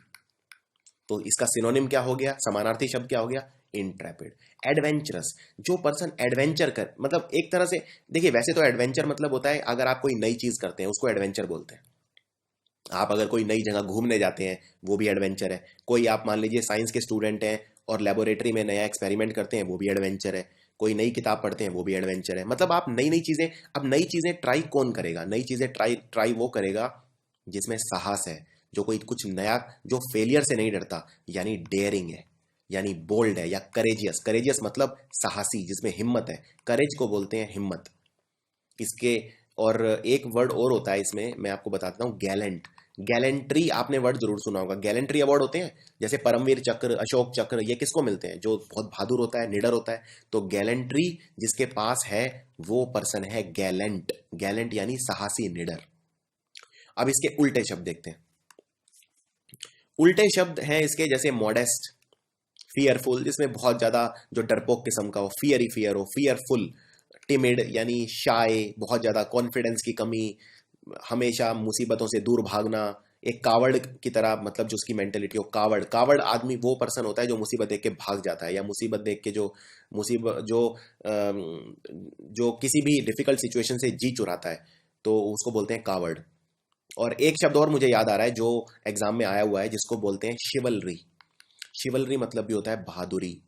तो इसका सिनोनिम क्या हो गया, समानार्थी शब्द क्या हो गया? इंट्रैपिड। एडवेंचरस, जो पर्सन एडवेंचर कर, मतलब एक तरह से देखिए, वैसे तो एडवेंचर मतलब होता है अगर आप कोई नई चीज करते हैं उसको एडवेंचर बोलते हैं। आप अगर कोई नई जगह घूमने जाते हैं वो भी एडवेंचर है। कोई आप मान लीजिए साइंस के स्टूडेंट हैं और लेबोरेटरी में नया एक्सपेरिमेंट करते हैं, वो भी एडवेंचर है। कोई नई किताब पढ़ते हैं, वो भी एडवेंचर है। मतलब आप नई नई चीजें, अब नई चीजें ट्राई कौन करेगा? नई चीजें ट्राई ट्राई वो करेगा जिसमें साहस है, जो कोई कुछ नया, जो फेलियर से नहीं डरता, यानी डेयरिंग है, यानी बोल्ड है, या करेजियस। करेजियस मतलब साहसी, जिसमें हिम्मत है। करेज को बोलते हैं हिम्मत इसके। और एक वर्ड और होता है इसमें, मैं आपको बताता हूँ, गैलेंट। गैलेंट्री आपने वर्ड जरूर सुना होगा। गैलेंट्री अवार्ड होते हैं, जैसे परमवीर चक्र, अशोक चक्र, ये किसको मिलते हैं? जो बहुत बहादुर होता है, निडर होता है। तो गैलेंट्री जिसके पास है वो पर्सन है गैलेंट। गैलेंट यानी साहसी, निडर। अब इसके उल्टे शब्द देखते हैं। उल्टे शब्द हैं इसके, जैसे मॉडेस्ट, फियरफुल, जिसमें बहुत ज्यादा जो डरपोक किस्म का हो, फियर ही फियर हो, फियरफुल। टिमिड यानी शाय, बहुत ज्यादा कॉन्फिडेंस की कमी, हमेशा मुसीबतों से दूर भागना, एक कावड़ की तरह, मतलब जो उसकी मेंटेलिटी हो, कावड़ कावड़ आदमी वो पर्सन होता है जो मुसीबत देख के भाग जाता है, या मुसीबत देख के जो मुसीबत जो किसी भी डिफिकल्ट सिचुएशन से जी चुराता है, तो उसको बोलते हैं कावड़। और एक शब्द और मुझे याद आ रहा है जो एग्जाम में आया हुआ है, जिसको बोलते हैं शिवलरी। शिवलरी मतलब भी होता है बहादुरी।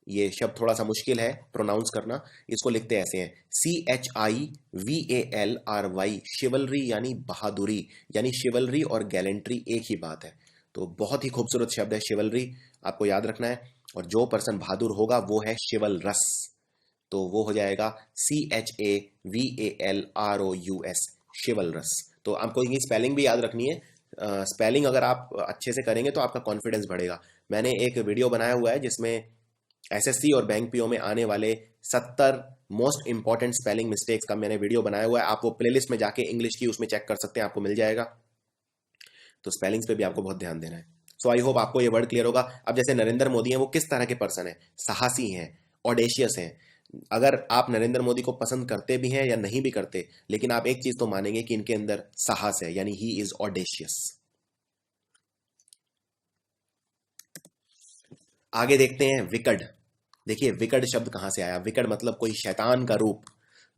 ये शब्द थोड़ा सा मुश्किल है प्रोनाउंस करना, इसको लिखते ऐसे हैं, CHIVALRY, शिवलरी यानी बहादुरी। यानी शिवलरी और गैलेंट्री एक ही बात है। तो बहुत ही खूबसूरत शब्द है शिवलरी, आपको याद रखना है। और जो पर्सन बहादुर होगा वो है शिवलरस, तो वो हो जाएगा CHAVALROUS, शिवलरस। तो आपको इनकी स्पेलिंग भी याद रखनी है। स्पेलिंग अगर आप अच्छे से करेंगे तो आपका कॉन्फिडेंस बढ़ेगा। मैंने एक वीडियो बनाया हुआ है जिसमें एसएससी और बैंक पीओ में आने वाले 70 मोस्ट इंपॉर्टेंट स्पेलिंग मिस्टेक्स का मैंने वीडियो बनाया हुआ है। आप वो प्लेलिस्ट में जाके इंग्लिश की उसमें चेक कर सकते हैं, आपको मिल जाएगा। तो स्पेलिंग्स पे भी आपको बहुत ध्यान देना है। सो आई होप आपको ये वर्ड क्लियर होगा। अब जैसे नरेंद्र मोदी हैं, वो किस तरह के पर्सन है? साहसी हैं, ऑडेशियस हैं। अगर आप नरेंद्र मोदी को पसंद करते भी हैं या नहीं भी करते, लेकिन आप एक चीज तो मानेंगे कि इनके अंदर साहस है, यानी ही इज ऑडेशियस। आगे देखते हैं विकट। देखिए विकट शब्द कहां से आया? विकट मतलब कोई शैतान का रूप,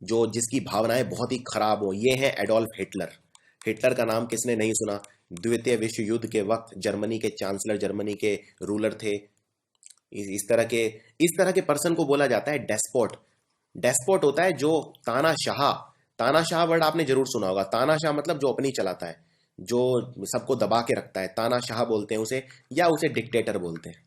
जो जिसकी भावनाएं बहुत ही खराब हो। ये है एडोल्फ हिटलर। हिटलर का नाम किसने नहीं सुना? द्वितीय विश्व युद्ध के वक्त जर्मनी के चांसलर, जर्मनी के रूलर थे। इस तरह के पर्सन को बोला जाता है डेस्पोट। डेस्पोट होता है जो तानाशाह। तानाशाह वर्ड आपने जरूर सुना होगा। तानाशाह मतलब जो अपनी चलाता है, जो सबको दबा के रखता है, तानाशाह बोलते हैं उसे, या उसे डिक्टेटर बोलते हैं।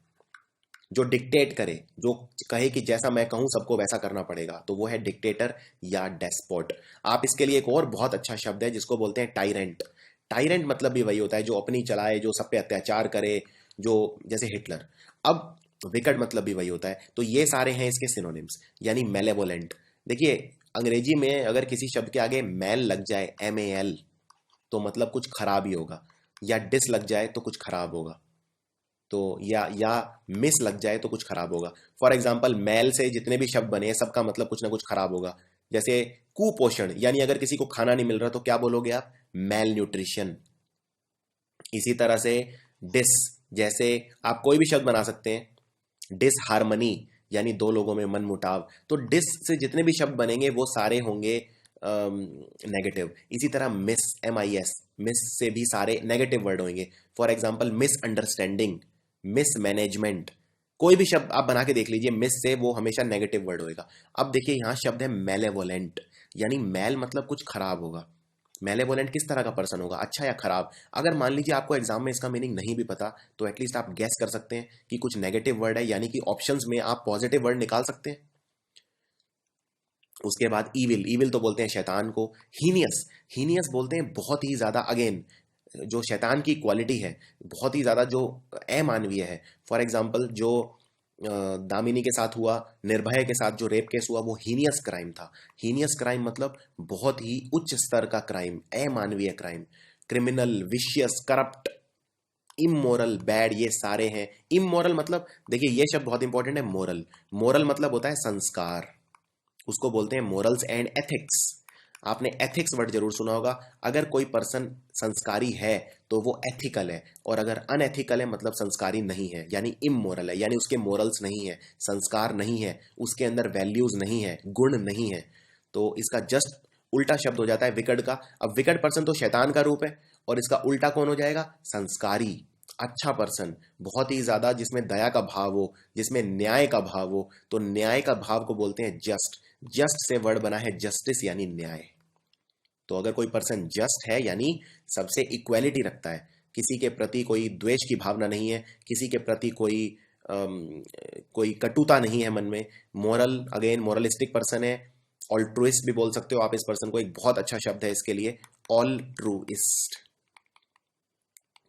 जो डिक्टेट करे, जो कहे कि जैसा मैं कहूं सबको वैसा करना पड़ेगा, तो वो है डिक्टेटर या डेस्पोट। आप इसके लिए एक और बहुत अच्छा शब्द है जिसको बोलते हैं टाइरेंट। टाइरेंट मतलब भी वही होता है जो अपनी चलाए, जो सब पे अत्याचार करे, जो जैसे हिटलर। अब विकट मतलब भी वही होता है। तो ये सारे हैं इसके सिनोनिम्स, यानी मेलेवोलेंट। देखिए अंग्रेजी में अगर किसी शब्द के आगे मैल लग जाए, MAL, तो मतलब कुछ खराब ही होगा, या डिस लग जाए तो कुछ खराब होगा, तो या मिस लग जाए तो कुछ खराब होगा। फॉर एग्जाम्पल मैल से जितने भी शब्द बने हैं सबका मतलब कुछ ना कुछ खराब होगा। जैसे कुपोषण, यानी अगर किसी को खाना नहीं मिल रहा तो क्या बोलोगे आप? मैल न्यूट्रिशन। इसी तरह से डिस, जैसे आप कोई भी शब्द बना सकते हैं। डिस हारमनी, यानी दो लोगों में मन मुटाव। तो डिस से जितने भी शब्द बनेंगे वो सारे होंगे नेगेटिव। इसी तरह मिस, MIS, मिस से भी सारे नेगेटिव वर्ड होंगे। For example misunderstanding, mismanagement. कोई भी शब्द आप बना के देख लीजिए, मिस से वो हमेशा नेगेटिव वर्ड होएगा। अब देखिए यहाँ शब्द है मेलेवोलेंट, यानी मैल मतलब कुछ खराब होगा। मेलेवोलेंट किस तरह का पर्सन होगा, अच्छा या खराब? अगर मान लीजिए आपको एग्जाम में इसका मीनिंग नहीं भी पता, तो एटलीस्ट आप गैस कर सकते हैं कि कुछ नेगेटिव वर्ड है, यानी कि ऑप्शंस में आप पॉजिटिव वर्ड निकाल सकते हैं। उसके बाद ईविल, ईविल तो बोलते हैं शैतान को। हीनियस, हीनियस बोलते हैं बहुत ही ज्यादा, अगेन जो शैतान की क्वालिटी है, बहुत ही ज्यादा जो अमानवीय है। फॉर एग्जाम्पल जो दामिनी के साथ हुआ, निर्भया के साथ जो रेप केस हुआ, वो हीनियस क्राइम था। हीनियस क्राइम मतलब बहुत ही उच्च स्तर का क्राइम, अमानवीय crime. Criminal, vicious, corrupt, immoral, bad, ये सारे हैं। इमोरल मतलब, देखिए ये शब्द बहुत इंपॉर्टेंट है। मोरल, मोरल मतलब होता है संस्कार, उसको बोलते हैं मोरल्स एंड एथिक्स। आपने एथिक्स वर्ड जरूर सुना होगा। अगर कोई पर्सन संस्कारी है तो वो एथिकल है, और अगर अनएथिकल है मतलब संस्कारी नहीं है, यानी इमोरल है, यानी उसके मोरल्स नहीं है, संस्कार नहीं है, उसके अंदर वैल्यूज नहीं है, गुण नहीं है। तो इसका जस्ट उल्टा शब्द हो जाता है विकट का। अब विकट पर्सन तो शैतान का रूप है, और इसका उल्टा कौन हो जाएगा? संस्कारी, अच्छा पर्सन, बहुत ही ज्यादा जिसमें दया का भाव हो, जिसमें न्याय का भाव हो। तो न्याय का भाव को बोलते हैं जस्ट। जस्ट से वर्ड बना है जस्टिस, यानी न्याय। तो अगर कोई पर्सन जस्ट है, यानी सबसे इक्वालिटी रखता है, किसी के प्रति कोई द्वेष की भावना नहीं है, किसी के प्रति कोई कटुता नहीं है मन में। मोरल, अगेन मोरलिस्टिक पर्सन है। ऑल्ट्रुइस्ट भी बोल सकते हो आप इस पर्सन को, एक बहुत अच्छा शब्द है इसके लिए, ऑल्ट्रुइस्ट।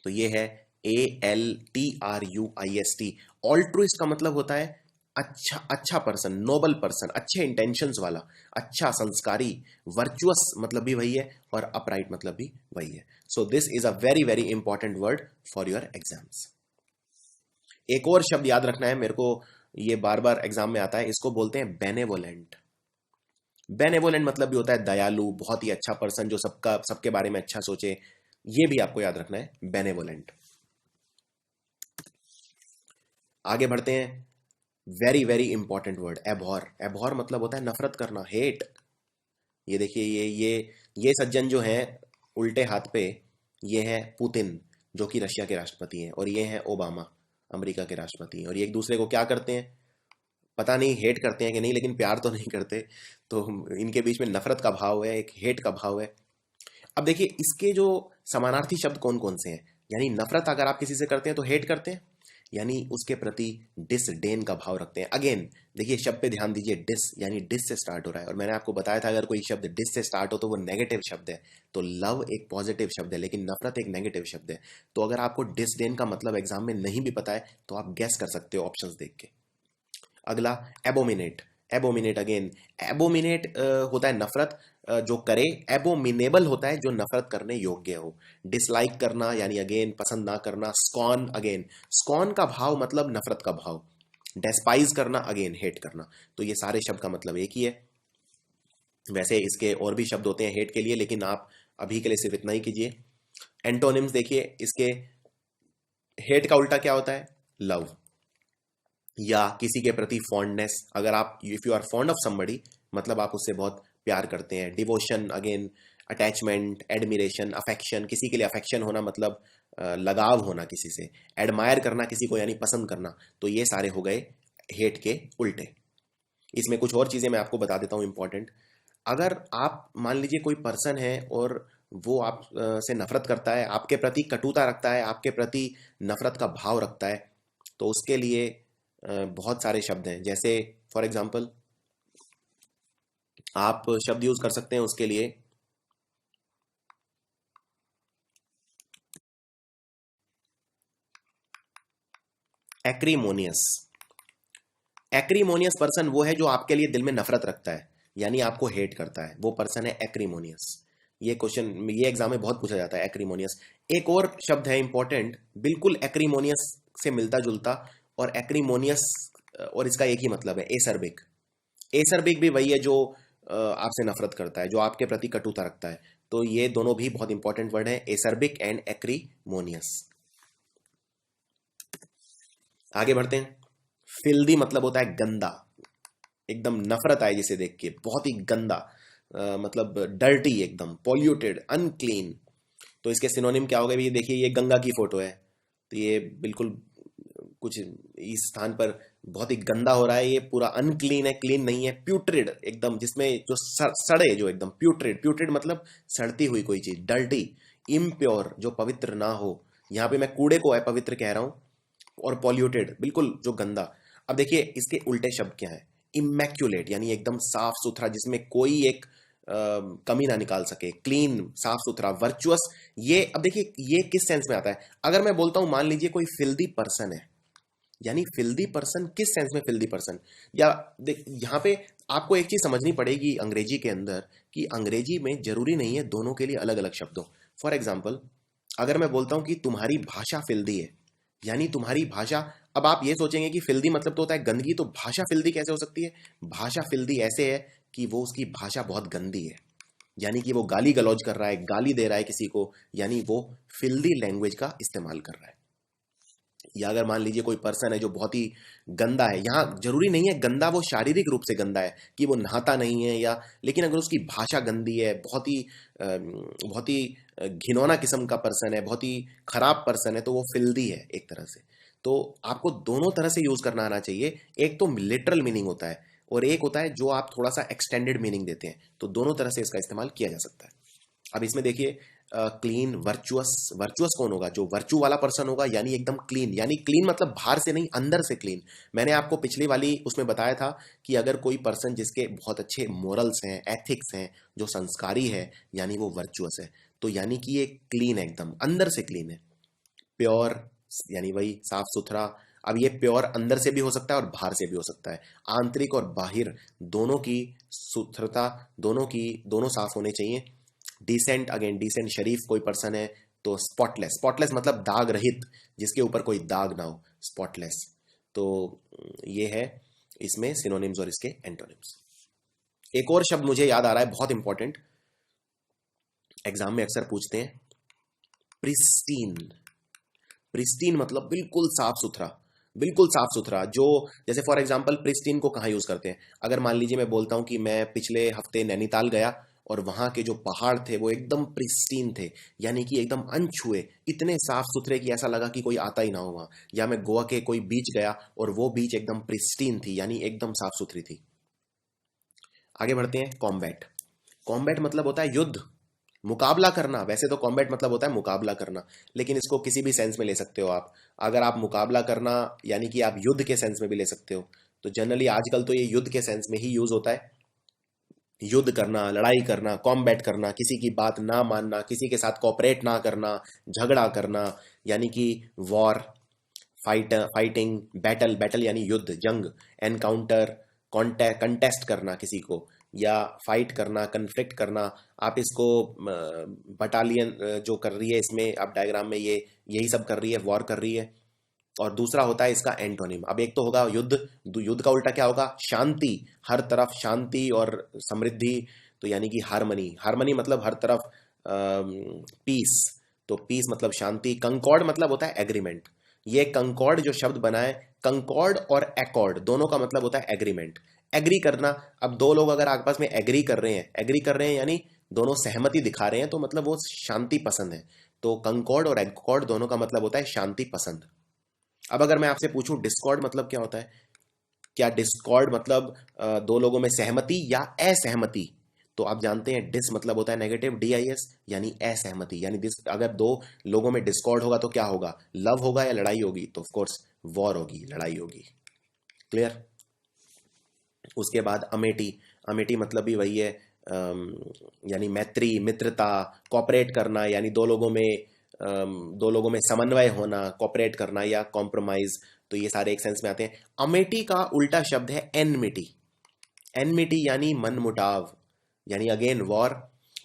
तो ये है ALTRUIST। ऑल्ट्रुइस्ट का मतलब होता है अच्छा, अच्छा पर्सन, नोबल पर्सन, अच्छे इंटेंशंस वाला, अच्छा संस्कारी। वर्चुअस मतलब भी वही है, और अपराइट मतलब भी वही है। सो this is a very very important word for your exams. एक और शब्द याद रखना है मेरे को, ये बार बार एग्जाम में आता है, इसको बोलते हैं बेनेवोलेंट। बेनेवोलेंट मतलब भी होता है दयालु, बहुत ही अच्छा पर्सन जो सबके बारे में अच्छा सोचे, ये भी आपको याद रखना है, बेनेवोलेंट। आगे बढ़ते हैं। Very very important word, abhor. Abhor मतलब होता है नफरत करना, हेट। ये देखिए, ये सज्जन जो है उल्टे हाथ पे, ये है पुतिन जो कि रशिया के राष्ट्रपति हैं, और ये है ओबामा अमेरिका के राष्ट्रपति हैं, और ये एक दूसरे को क्या करते हैं पता नहीं, हेट करते हैं कि नहीं, लेकिन प्यार तो नहीं करते। तो इनके बीच में नफरत का भाव है, एक हेट का भाव है। अब देखिए इसके जो समानार्थी शब्द कौन कौन से हैं। यानी नफरत अगर आप किसी से करते हैं तो हेट करते हैं, यानी उसके प्रति डिसडेन का भाव रखते हैं। अगेन देखिए शब्द पे ध्यान दीजिए, डिस यानी डिस से स्टार्ट हो रहा है, और मैंने आपको बताया था अगर कोई शब्द डिस से स्टार्ट हो तो वो नेगेटिव शब्द है। तो लव एक पॉजिटिव शब्द है, लेकिन नफरत एक नेगेटिव शब्द है। तो अगर आपको डिसडेन का मतलब एग्जाम में नहीं भी पता है तो आप गेस कर सकते हो ऑप्शंस देख के। अगला एबोमिनेट। एबोमिनेट अगेन, एबोमिनेट होता है नफरत जो करे, एबोमिनेबल होता है जो नफरत करने योग्य हो। डिसलाइक करना यानी अगेन पसंद ना करना। स्कॉन अगेन, स्कॉन का भाव मतलब नफरत का भाव। डेस्पाइज करना अगेन हेट करना। तो ये सारे शब्द का मतलब एक ही है। वैसे इसके और भी शब्द होते हैं हेट के लिए, लेकिन आप अभी के लिए सिर्फ इतना ही कीजिए। एंटोनिम्स देखिए इसके, हेट का उल्टा क्या होता है, लव, या किसी के प्रति फॉन्डनेस। अगर आप, if you are fond of somebody मतलब आप उससे बहुत प्यार करते हैं। Devotion again attachment, admiration, affection, किसी के लिए अफेक्शन होना मतलब लगाव होना किसी से। एडमायर करना किसी को यानी पसंद करना। तो ये सारे हो गए हेट के उल्टे। इसमें कुछ और चीजें मैं आपको बता देता हूं इंपॉर्टेंट। अगर आप मान लीजिए कोई पर्सन है और वो आप से नफरत करता है, आपके प्रति कटुता रखता है, आपके प्रति नफरत का भाव रखता है, तो उसके लिए बहुत सारे शब्द हैं। जैसे फॉर एग्जाम्पल आप शब्द यूज कर सकते हैं उसके लिए, एक्रीमोनियस। एक्रीमोनियस पर्सन वो है जो आपके लिए दिल में नफरत रखता है, यानी आपको हेट करता है, वो पर्सन है एक्रीमोनियस। ये क्वेश्चन, ये एग्जाम में बहुत पूछा जाता है एक्रीमोनियस। एक और शब्द है इंपॉर्टेंट, बिल्कुल एक्रीमोनियस से मिलता जुलता, और एक्रीमोनियस और इसका एक ही मतलब है, एसर्बिक। एसर्बिक भी वही है जो आपसे नफरत करता है, जो आपके प्रति कटुता रखता है। तो ये दोनों भी बहुत इंपॉर्टेंट वर्ड है, एसर्बिक एंड एक्रीमोनियस। आगे बढ़ते हैं। फिल्दी मतलब होता है गंदा, एकदम नफरत आए जिसे देख के, बहुत ही गंदा, मतलब डर्टी, एकदम पॉल्यूटेड, अनक्लीन। तो इसके सिनोनिम क्या हो गए, ये देखिए, ये गंगा की फोटो है, तो ये बिल्कुल कुछ इस स्थान पर बहुत ही गंदा हो रहा है, ये पूरा अनक्लीन है, क्लीन नहीं है। प्यूट्रिड एकदम, जिसमें जो सड़े, जो एकदम प्यूट्रिड, प्यूट्रिड मतलब सड़ती हुई कोई चीज। डर्टी, इम्प्योर जो पवित्र ना हो, यहाँ पे मैं कूड़े को अपवित्र कह रहा हूं। और पॉल्यूटेड बिल्कुल जो गंदा। अब देखिए इसके उल्टे शब्द क्या है, इमैक्युलेट यानी एकदम साफ सुथरा, जिसमें कोई एक कमी ना निकाल सके, क्लीन, साफ सुथरा। वर्चुअस, ये अब देखिए ये किस सेंस में आता है। अगर मैं बोलता हूं मान लीजिए कोई फिल्दी पर्सन है, यानी फिल्दी पर्सन किस सेंस में फिल्दी पर्सन, या यहाँ पे आपको एक चीज समझनी पड़ेगी अंग्रेजी के अंदर, कि अंग्रेजी में जरूरी नहीं है दोनों के लिए अलग अलग शब्द हो। फॉर एग्जाम्पल अगर मैं बोलता हूं कि तुम्हारी भाषा फिल्दी है, यानी तुम्हारी भाषा, अब आप ये सोचेंगे कि फिल्दी मतलब तो होता है गंदगी, तो भाषा फिल्दी कैसे हो सकती है। भाषा फिल्दी ऐसे है कि वो, उसकी भाषा बहुत गंदी है, यानी कि वो गाली गलौज कर रहा है, गाली दे रहा है किसी को, यानी वो फिल्दी लैंग्वेज का इस्तेमाल कर रहा है। या अगर मान लीजिए कोई पर्सन है जो बहुत ही गंदा है, यहाँ जरूरी नहीं है गंदा वो शारीरिक रूप से गंदा है कि वो नहाता नहीं है, या, लेकिन अगर उसकी भाषा गंदी है, बहुत ही घिनौना किस्म का पर्सन है, बहुत ही खराब पर्सन है, तो वो फिल्दी है एक तरह से। तो आपको दोनों तरह से यूज करना आना चाहिए। एक तो लिटरल मीनिंग होता है, और एक होता है जो आप थोड़ा सा एक्सटेंडेड मीनिंग देते हैं। तो दोनों तरह से इसका इस्तेमाल किया जा सकता है। अब इसमें देखिए क्लीन, वर्चुअस। वर्चुअस कौन होगा, जो वर्चू वाला पर्सन होगा, यानी एकदम क्लीन, यानी क्लीन मतलब बाहर से नहीं अंदर से क्लीन। मैंने आपको पिछली वाली उसमें बताया था कि अगर कोई पर्सन जिसके बहुत अच्छे मोरल्स हैं, एथिक्स हैं, जो संस्कारी है, यानी वो वर्चुअस है। तो यानी कि ये क्लीन है, एकदम अंदर से क्लीन है। प्योर यानी वही साफ सुथरा। अब ये प्योर अंदर से भी हो सकता है और बाहर से भी हो सकता है। आंतरिक और बाहिर दोनों की सुथरता, दोनों साफ होने चाहिए। डिसेंट अगेन, डिसेंट शरीफ कोई पर्सन है तो स्पॉटलेस। स्पॉटलेस मतलब दाग रहित, जिसके ऊपर कोई दाग ना हो, स्पॉटलेस। तो ये है इसमें सिनोनिम्स और इसके एंटोनिम्स। एक और शब्द मुझे याद आ रहा है, बहुत इंपॉर्टेंट, एग्जाम में अक्सर पूछते हैं, प्रिस्टीन। प्रिस्टीन मतलब बिल्कुल साफ सुथरा, बिल्कुल साफ सुथरा। जो जैसे फॉर एग्जांपल प्रिस्टीन को कहाँ यूज करते हैं? अगर मान लीजिए मैं बोलता हूं कि मैं पिछले हफ्ते नैनीताल गया और वहां के जो पहाड़ थे वो एकदम प्रिस्टीन थे, यानी कि एकदम अनछुए, इतने साफ सुथरे कि ऐसा लगा कि कोई आता ही ना हो वहां। या मैं गोवा के कोई बीच गया और वो बीच एकदम प्रिस्टीन थी, यानी एकदम साफ सुथरी थी। आगे बढ़ते हैं, कॉम्बैट। कॉम्बैट मतलब होता है युद्ध, मुकाबला करना। वैसे तो कॉम्बैट मतलब होता है मुकाबला करना, लेकिन इसको किसी भी सेंस में ले सकते हो आप। अगर आप मुकाबला करना यानी कि आप युद्ध के सेंस में भी ले सकते हो, तो जनरली आजकल तो ये युद्ध के सेंस में ही यूज होता है। युद्ध करना, लड़ाई करना, कॉम्बैट करना, किसी की बात ना मानना, किसी के साथ कोऑपरेट ना करना, झगड़ा करना, यानी कि वॉर, फाइटिंग, बैटल, बैटल यानी युद्ध, जंग, एनकाउंटर, कंटेस्ट करना किसी को, या फाइट करना, कन्फ्लिक्ट करना। आप इसको बटालियन जो कर रही है इसमें, आप डायग्राम में ये यही सब कर रही है, वॉर कर रही है। और दूसरा होता है इसका एंटोनिम। अब एक तो होगा युद्ध, युद्ध का उल्टा क्या होगा? शांति, हर तरफ शांति और समृद्धि, तो यानी कि हार्मनी। हार्मनी मतलब हर तरफ पीस, तो पीस मतलब शांति। कंकॉर्ड मतलब होता है एग्रीमेंट। ये कंकॉर्ड जो शब्द बना है, कंकॉर्ड और एकॉर्ड दोनों का मतलब होता है एग्रीमेंट, एग्री करना। अब दो लोग अगर आपस में एग्री कर रहे हैं, एग्री कर रहे हैं यानी दोनों सहमति दिखा रहे हैं, तो मतलब वो शांति पसंद है। तो कंकॉर्ड और एकॉर्ड दोनों का मतलब होता है शांति पसंद। अब अगर मैं आपसे पूछूं डिस्कॉर्ड मतलब क्या होता है, क्या डिस्कॉर्ड मतलब दो लोगों में सहमति या असहमति? तो आप जानते हैं डिस मतलब होता है नेगेटिव, DIS, यानी असहमति। यानी दिस, अगर दो लोगों में डिस्कॉर्ड होगा तो क्या होगा? लव होगा या लड़ाई होगी? तो ऑफ कोर्स वॉर होगी, लड़ाई होगी। क्लियर? उसके बाद अमेठी। अमेठी मतलब भी वही है, यानी मैत्री, मित्रता, कॉपरेट करना, यानी दो लोगों में समन्वय होना, कॉपरेट करना या कॉम्प्रोमाइज। तो ये सारे एक सेंस में आते हैं। अमेठी का उल्टा शब्द है एनमिटी। एनमिटी यानी मनमुटाव, यानी अगेन वॉर।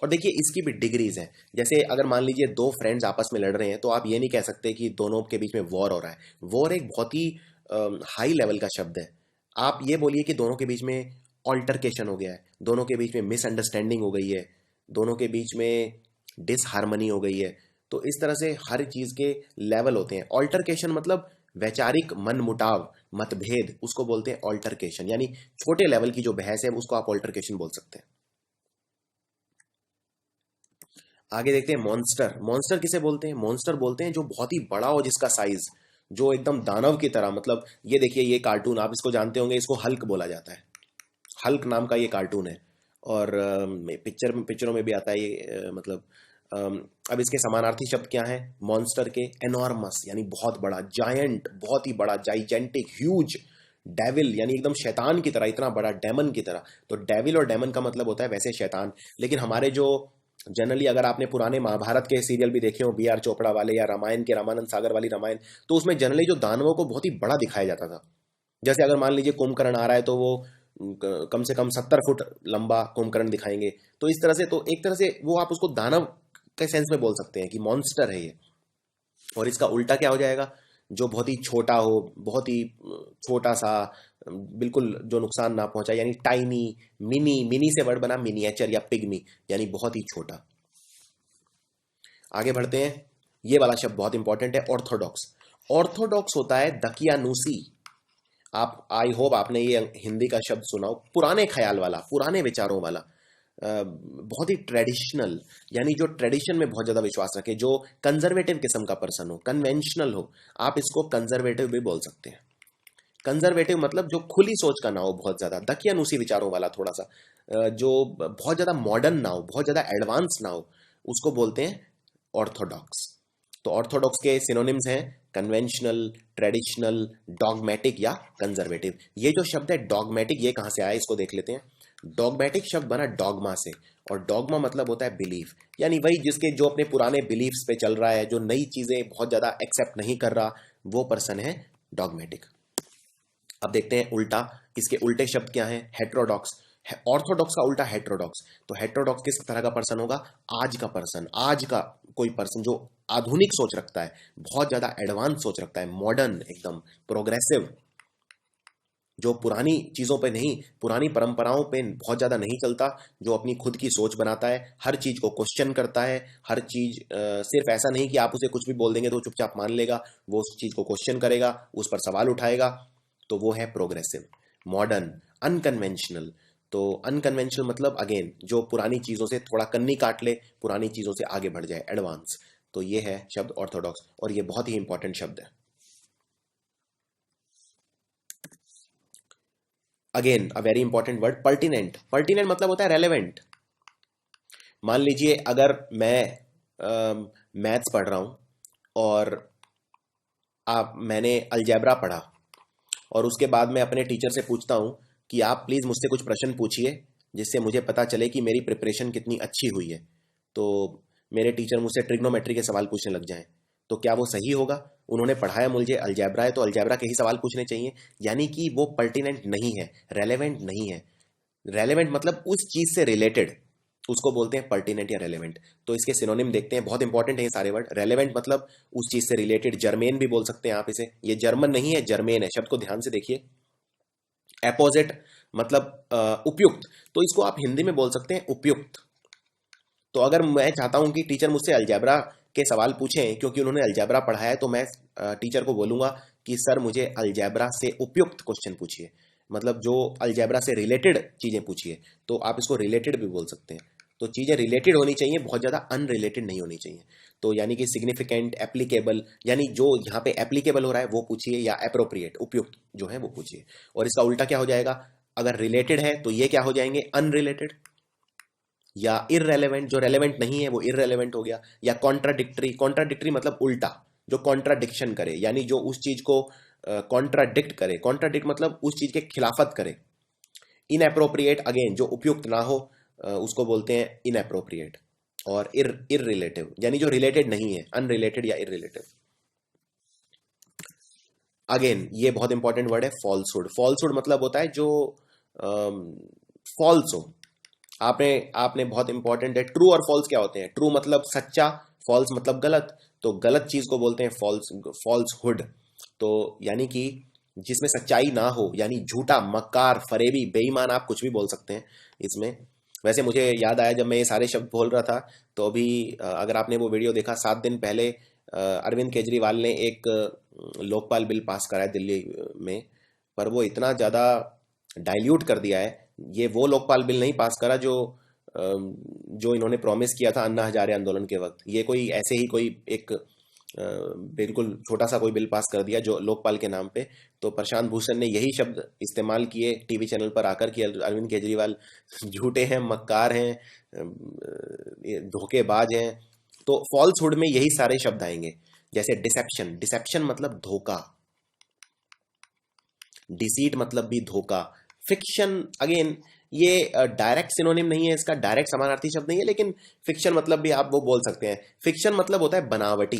और देखिए इसकी भी डिग्रीज हैं। जैसे अगर मान लीजिए दो फ्रेंड्स आपस में लड़ रहे हैं, तो आप ये नहीं कह सकते कि दोनों के बीच में वॉर हो रहा है। वॉर एक बहुत ही हाई लेवल का शब्द है। आप ये बोलिए कि दोनों के बीच में ऑल्टरकेशन हो गया है, दोनों के बीच में मिसअंडरस्टैंडिंग हो गई है, दोनों के बीच में डिसहार्मनी हो गई है। तो इस तरह से हर चीज के लेवल होते हैं। ऑल्टरकेशन मतलब वैचारिक मनमुटाव, मतभेद, उसको बोलते हैं ऑल्टरकेशन। यानी छोटे लेवल की जो बहस है उसको आप ऑल्टरकेशन बोल सकते हैं। आगे देखते हैं मॉन्स्टर। मॉन्स्टर किसे बोलते हैं? मॉन्स्टर बोलते हैं जो बहुत ही बड़ा हो, जिसका साइज जो एकदम दानव की तरह। मतलब ये देखिए, ये कार्टून आप इसको जानते होंगे, इसको हल्क बोला जाता है। हल्क नाम का ये कार्टून है, और पिक्चरों में भी आता है ये, मतलब अब इसके समानार्थी शब्द क्या है मॉन्स्टर के? एनॉर्मस यानी बहुत बड़ा, जायंट बहुत ही बड़ा, जाइजेंटिक, ह्यूज। डेविल यानी एकदम शैतान की तरह, इतना बड़ा, डेमन की तरह। तो डेविल और डेमन का मतलब होता है वैसे शैतान। लेकिन हमारे जो जनरली, अगर आपने पुराने महाभारत के सीरियल भी देखे हो, BR चोपड़ा वाले, या रामायण के रामानंद सागर वाली रामायण, तो उसमें जनरली जो दानवों को बहुत ही बड़ा दिखाया जाता था। जैसे अगर मान लीजिए कुंभकर्ण आ रहा है, तो वो कम से कम 70 फुट लंबा कुंभकर्ण दिखाएंगे। तो इस तरह से, तो एक तरह से वो आप उसको दानव के सेंस में बोल सकते हैं कि मॉन्स्टर है ये। और इसका उल्टा क्या हो जाएगा? जो बहुत ही छोटा हो, बहुत ही छोटा सा, बिल्कुल जो नुकसान ना पहुंचाए, यानी टाइनी, मिनी। मिनी से वर्ड बना मिनिएचर या पिग्मी, यानी बहुत ही छोटा। आगे बढ़ते हैं। ये वाला शब्द बहुत इंपॉर्टेंट है, ऑर्थोडॉक्स। ऑर्थोडॉक्स होता है दकियानूसी। आप, आई होप आपने ये हिंदी का शब्द सुना हो, पुराने ख्याल वाला, पुराने विचारों वाला, बहुत ही ट्रेडिशनल, यानी जो ट्रेडिशन में बहुत ज्यादा विश्वास रखे, जो कंजर्वेटिव किस्म का पर्सन हो, कन्वेंशनल हो। आप इसको कंजर्वेटिव भी बोल सकते हैं। कंजर्वेटिव मतलब जो खुली सोच का ना हो बहुत ज्यादा, दकियानूसी विचारों वाला थोड़ा सा, जो बहुत ज्यादा मॉडर्न ना हो, बहुत ज्यादा एडवांस ना हो, उसको बोलते हैं ऑर्थोडॉक्स। तो ऑर्थोडॉक्स के सिनोनिम्स हैं कन्वेंशनल, ट्रेडिशनल, डॉगमेटिक या कंजर्वेटिव। ये जो शब्द है डॉगमेटिक, ये कहां से आया इसको देख लेते हैं। डॉगमेटिक शब्द बना डॉगमा से, और डॉगमा मतलब होता है बिलीफ, यानी वही जिसके जो अपने पुराने बिलीफ्स पे चल रहा है, जो नई चीजें बहुत ज्यादा एक्सेप्ट नहीं कर रहा, वो पर्सन है डॉगमेटिक। अब देखते हैं उल्टा, इसके उल्टे शब्द क्या हैं? हेट्रोडॉक्स। ऑर्थोडॉक्स का उल्टा हेट्रोडॉक्स। तो हेट्रोडॉक्स किस तरह का पर्सन होगा? आज का पर्सन, आज का कोई पर्सन जो आधुनिक सोच रखता है, बहुत ज्यादा एडवांस सोच रखता है, मॉडर्न, एकदम प्रोग्रेसिव। जो पुरानी चीज़ों पे नहीं, पुरानी परंपराओं पे बहुत ज़्यादा नहीं चलता, जो अपनी खुद की सोच बनाता है, हर चीज़ को क्वेश्चन करता है, हर चीज़ सिर्फ ऐसा नहीं कि आप उसे कुछ भी बोल देंगे तो चुपचाप मान लेगा, वो उस चीज़ को क्वेश्चन करेगा, उस पर सवाल उठाएगा, तो वो है प्रोग्रेसिव। मॉडर्न, अनकन्वेंशनल, तो अनकन्वेंशनल मतलब अगेन जो पुरानी चीज़ों से थोड़ा कन्नी काट ले, पुरानी चीज़ों से आगे बढ़ जाए, एडवांस। तो ये है शब्द ऑर्थोडॉक्स, और ये बहुत ही इंपॉर्टेंट शब्द है। Again a very important word, pertinent. Pertinent मतलब होता है रेलेवेंट। मान लीजिए अगर मैं मैथ्स पढ़ रहा हूं और मैंने अलजेब्रा पढ़ा, और उसके बाद मैं अपने टीचर से पूछता हूं कि आप प्लीज़ मुझसे कुछ प्रश्न पूछिए जिससे मुझे पता चले कि मेरी प्रिपरेशन कितनी अच्छी हुई है। तो मेरे टीचर मुझसे ट्रिग्नोमेट्री के सवाल पूछने लग जाएं, तो क्या वो सही होगा? उन्होंने पढ़ाया मुझे अलजेब्रा है तो अलजेब्रा के ही सवाल पूछने चाहिए, यानी कि वो पर्टिनेंट नहीं है, रेलेवेंट नहीं है। रेलेवेंट मतलब उस चीज से रिलेटेड, उसको बोलते हैं पर्टिनेंट या रेलेवेंट। तो इसके सिनोनिम देखते हैं, बहुत इंपॉर्टेंट है ये सारे वर्ड। रेलेवेंट मतलब उस चीज से रिलेटेड, जर्मेन भी बोल सकते हैं आप इसे, ये जर्मन नहीं है, जर्मेन है, शब्द को ध्यान से देखिए। एपोजिट मतलब उपयुक्त, तो इसको आप हिंदी में बोल सकते हैं उपयुक्त। तो अगर मैं चाहता हूं कि टीचर मुझसे अलजेब्रा के सवाल पूछें क्योंकि उन्होंने अलजेब्रा पढ़ाया है, तो मैं टीचर को बोलूंगा कि सर मुझे अलजेब्रा से उपयुक्त क्वेश्चन पूछिए, मतलब जो अलजेब्रा से रिलेटेड चीजें पूछिए। तो आप इसको रिलेटेड भी बोल सकते हैं। तो चीजें रिलेटेड होनी चाहिए, बहुत ज्यादा अनरिलेटेड नहीं होनी चाहिए। तो यानी कि सिग्निफिकेंट, एप्लीकेबल, यानी जो यहाँ पे एप्लीकेबल हो रहा है वो पूछिए, या अप्रोप्रिएट, उपयुक्त जो है वो पूछिए। और इसका उल्टा क्या हो जाएगा? अगर रिलेटेड है तो ये क्या हो जाएंगे? अनरिलेटेड। या इररेलेवेंट, जो रेलेवेंट नहीं है वो इररेलेवेंट हो गया। या कॉन्ट्राडिक्टरी, कॉन्ट्राडिक्टरी मतलब उल्टा, जो कॉन्ट्राडिक्शन करे, यानी जो उस चीज को कॉन्ट्राडिक्ट करे। कॉन्ट्राडिक्ट मतलब उस चीज के खिलाफत करे। इनएप्रोप्रिएट अगेन जो उपयुक्त ना हो, उसको बोलते हैं इनएप्रोप्रिएट। और इररिलेटिव यानी जो रिलेटेड नहीं है, अनरिलेटेड या इररिलेटिव। अगेन ये बहुत इंपॉर्टेंट वर्ड है, फॉल्सहुड। फॉल्सहुड मतलब होता है जो फॉल्स हो। आपने आपने बहुत इंपॉर्टेंट है, ट्रू और फॉल्स क्या होते हैं? ट्रू मतलब सच्चा, फॉल्स मतलब गलत। तो गलत चीज को बोलते हैं फॉल्स, फॉल्सहुड। तो यानी कि जिसमें सच्चाई ना हो, यानी झूठा, मक्कार, फरेबी, बेईमान, आप कुछ भी बोल सकते हैं इसमें। वैसे मुझे याद आया जब मैं ये सारे शब्द बोल रहा था, तो अभी अगर आपने वो वीडियो देखा, 7 दिन पहले अरविंद केजरीवाल ने एक लोकपाल बिल पास करा है दिल्ली में, पर वो इतना ज़्यादा डाइल्यूट कर दिया है। ये वो लोकपाल बिल नहीं पास करा जो इन्होंने प्रॉमिस किया था अन्ना हजारे आंदोलन के वक्त। ये कोई ऐसे ही कोई एक बिल्कुल छोटा सा कोई बिल पास कर दिया जो लोकपाल के नाम पे। तो प्रशांत भूषण ने यही शब्द इस्तेमाल किए टीवी चैनल पर आकर कि अरविंद केजरीवाल झूठे हैं, मक्कार हैं, धोखेबाज हैं। तो फॉल्सहुड में यही सारे शब्द आएंगे, जैसे डिसेप्शन। डिसेप्शन मतलब धोखा, डिसीट मतलब भी धोखा। फिक्शन अगेन ये डायरेक्ट सिनोनिम नहीं है, इसका डायरेक्ट समानार्थी शब्द नहीं है, लेकिन फिक्शन मतलब भी आप वो बोल सकते हैं। फिक्शन मतलब होता है बनावटी।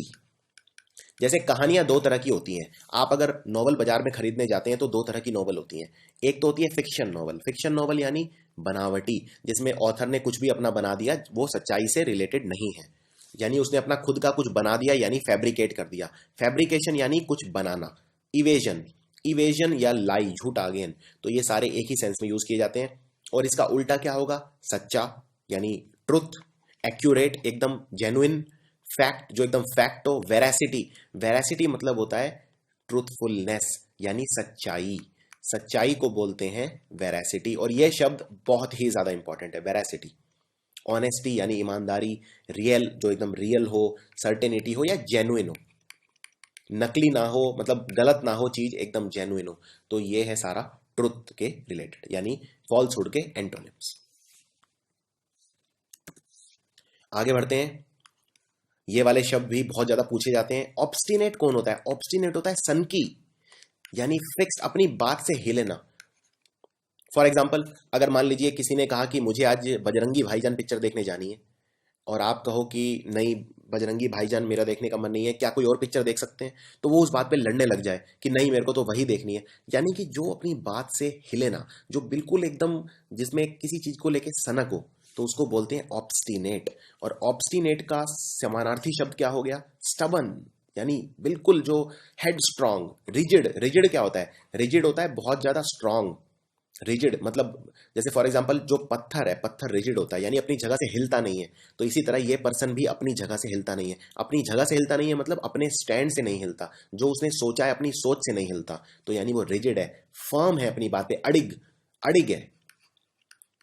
जैसे कहानियां दो तरह की होती हैं। आप अगर नॉवल बाजार में खरीदने जाते हैं तो दो तरह की नॉवल होती हैं। एक तो होती है फिक्शन नॉवल। फिक्शन नॉवल यानी बनावटी, जिसमें ऑथर ने कुछ भी अपना बना दिया, वो सच्चाई से रिलेटेड नहीं है, यानी उसने अपना खुद का कुछ बना दिया, यानी फैब्रिकेट कर दिया। फैब्रिकेशन यानी कुछ बनाना। इवेजन, इवेजन या लाई, झूठ अगेन। तो ये सारे एक ही सेंस में यूज किए जाते हैं। और इसका उल्टा क्या होगा? सच्चा यानी ट्रुथ, एक्यूरेट एकदम जेन्युइन, फैक्ट जो एकदम फैक्ट हो, वेरासिटी। वेरासिटी मतलब होता है ट्रूथफुलनेस यानी सच्चाई। सच्चाई को बोलते हैं वेरासिटी, और यह शब्द बहुत ही ज्यादा इंपॉर्टेंट है, वेरासिटी। ऑनेस्टी यानी ईमानदारी, रियल जो एकदम रियल हो, सर्टेनिटी हो या जेन्युइन हो, नकली ना हो, मतलब गलत ना हो चीज, एकदम जेन्युइन हो। तो ये है सारा ट्रुथ के रिलेटेड, यानी फॉल्सहुड के एंटोनिम्स। आगे बढ़ते हैं। ये वाले शब्द भी बहुत ज्यादा पूछे जाते हैं। ऑब्स्टिनेट कौन होता है? ऑब्स्टिनेट होता है सनकी, यानी फिक्स, अपनी बात से हिले ना। फॉर एग्जाम्पल, अगर मान लीजिए किसी ने कहा कि मुझे आज बजरंगी भाईजान पिक्चर देखने जानी है, और आप कहो कि नहीं बजरंगी भाईजान मेरा देखने का मन नहीं है, क्या कोई और पिक्चर देख सकते हैं? तो वो उस बात पे लड़ने लग जाए कि नहीं मेरे को तो वही देखनी है। यानी कि जो अपनी बात से हिले ना, जो बिल्कुल एकदम, जिसमें किसी चीज को लेके सनक हो, तो उसको बोलते हैं ऑब्स्टिनेट। और ऑब्स्टिनेट का समानार्थी शब्द क्या हो गया? स्टबन। यानी बिल्कुल जो हेड स्ट्रांग। रिजिड, रिजिड क्या होता है? रिजिड होता है बहुत ज्यादा स्ट्रांग। रिजिड मतलब जैसे फॉर एग्जांपल जो पत्थर है, पत्थर रिजिड होता है यानी अपनी जगह से हिलता नहीं है। तो इसी तरह ये पर्सन भी अपनी जगह से हिलता नहीं है। अपनी जगह से हिलता नहीं है मतलब अपने स्टैंड से नहीं हिलता, जो उसने सोचा है अपनी सोच से नहीं हिलता। तो यानी वो रिजिड है, फर्म है अपनी बात पे, अडिग, अडिग है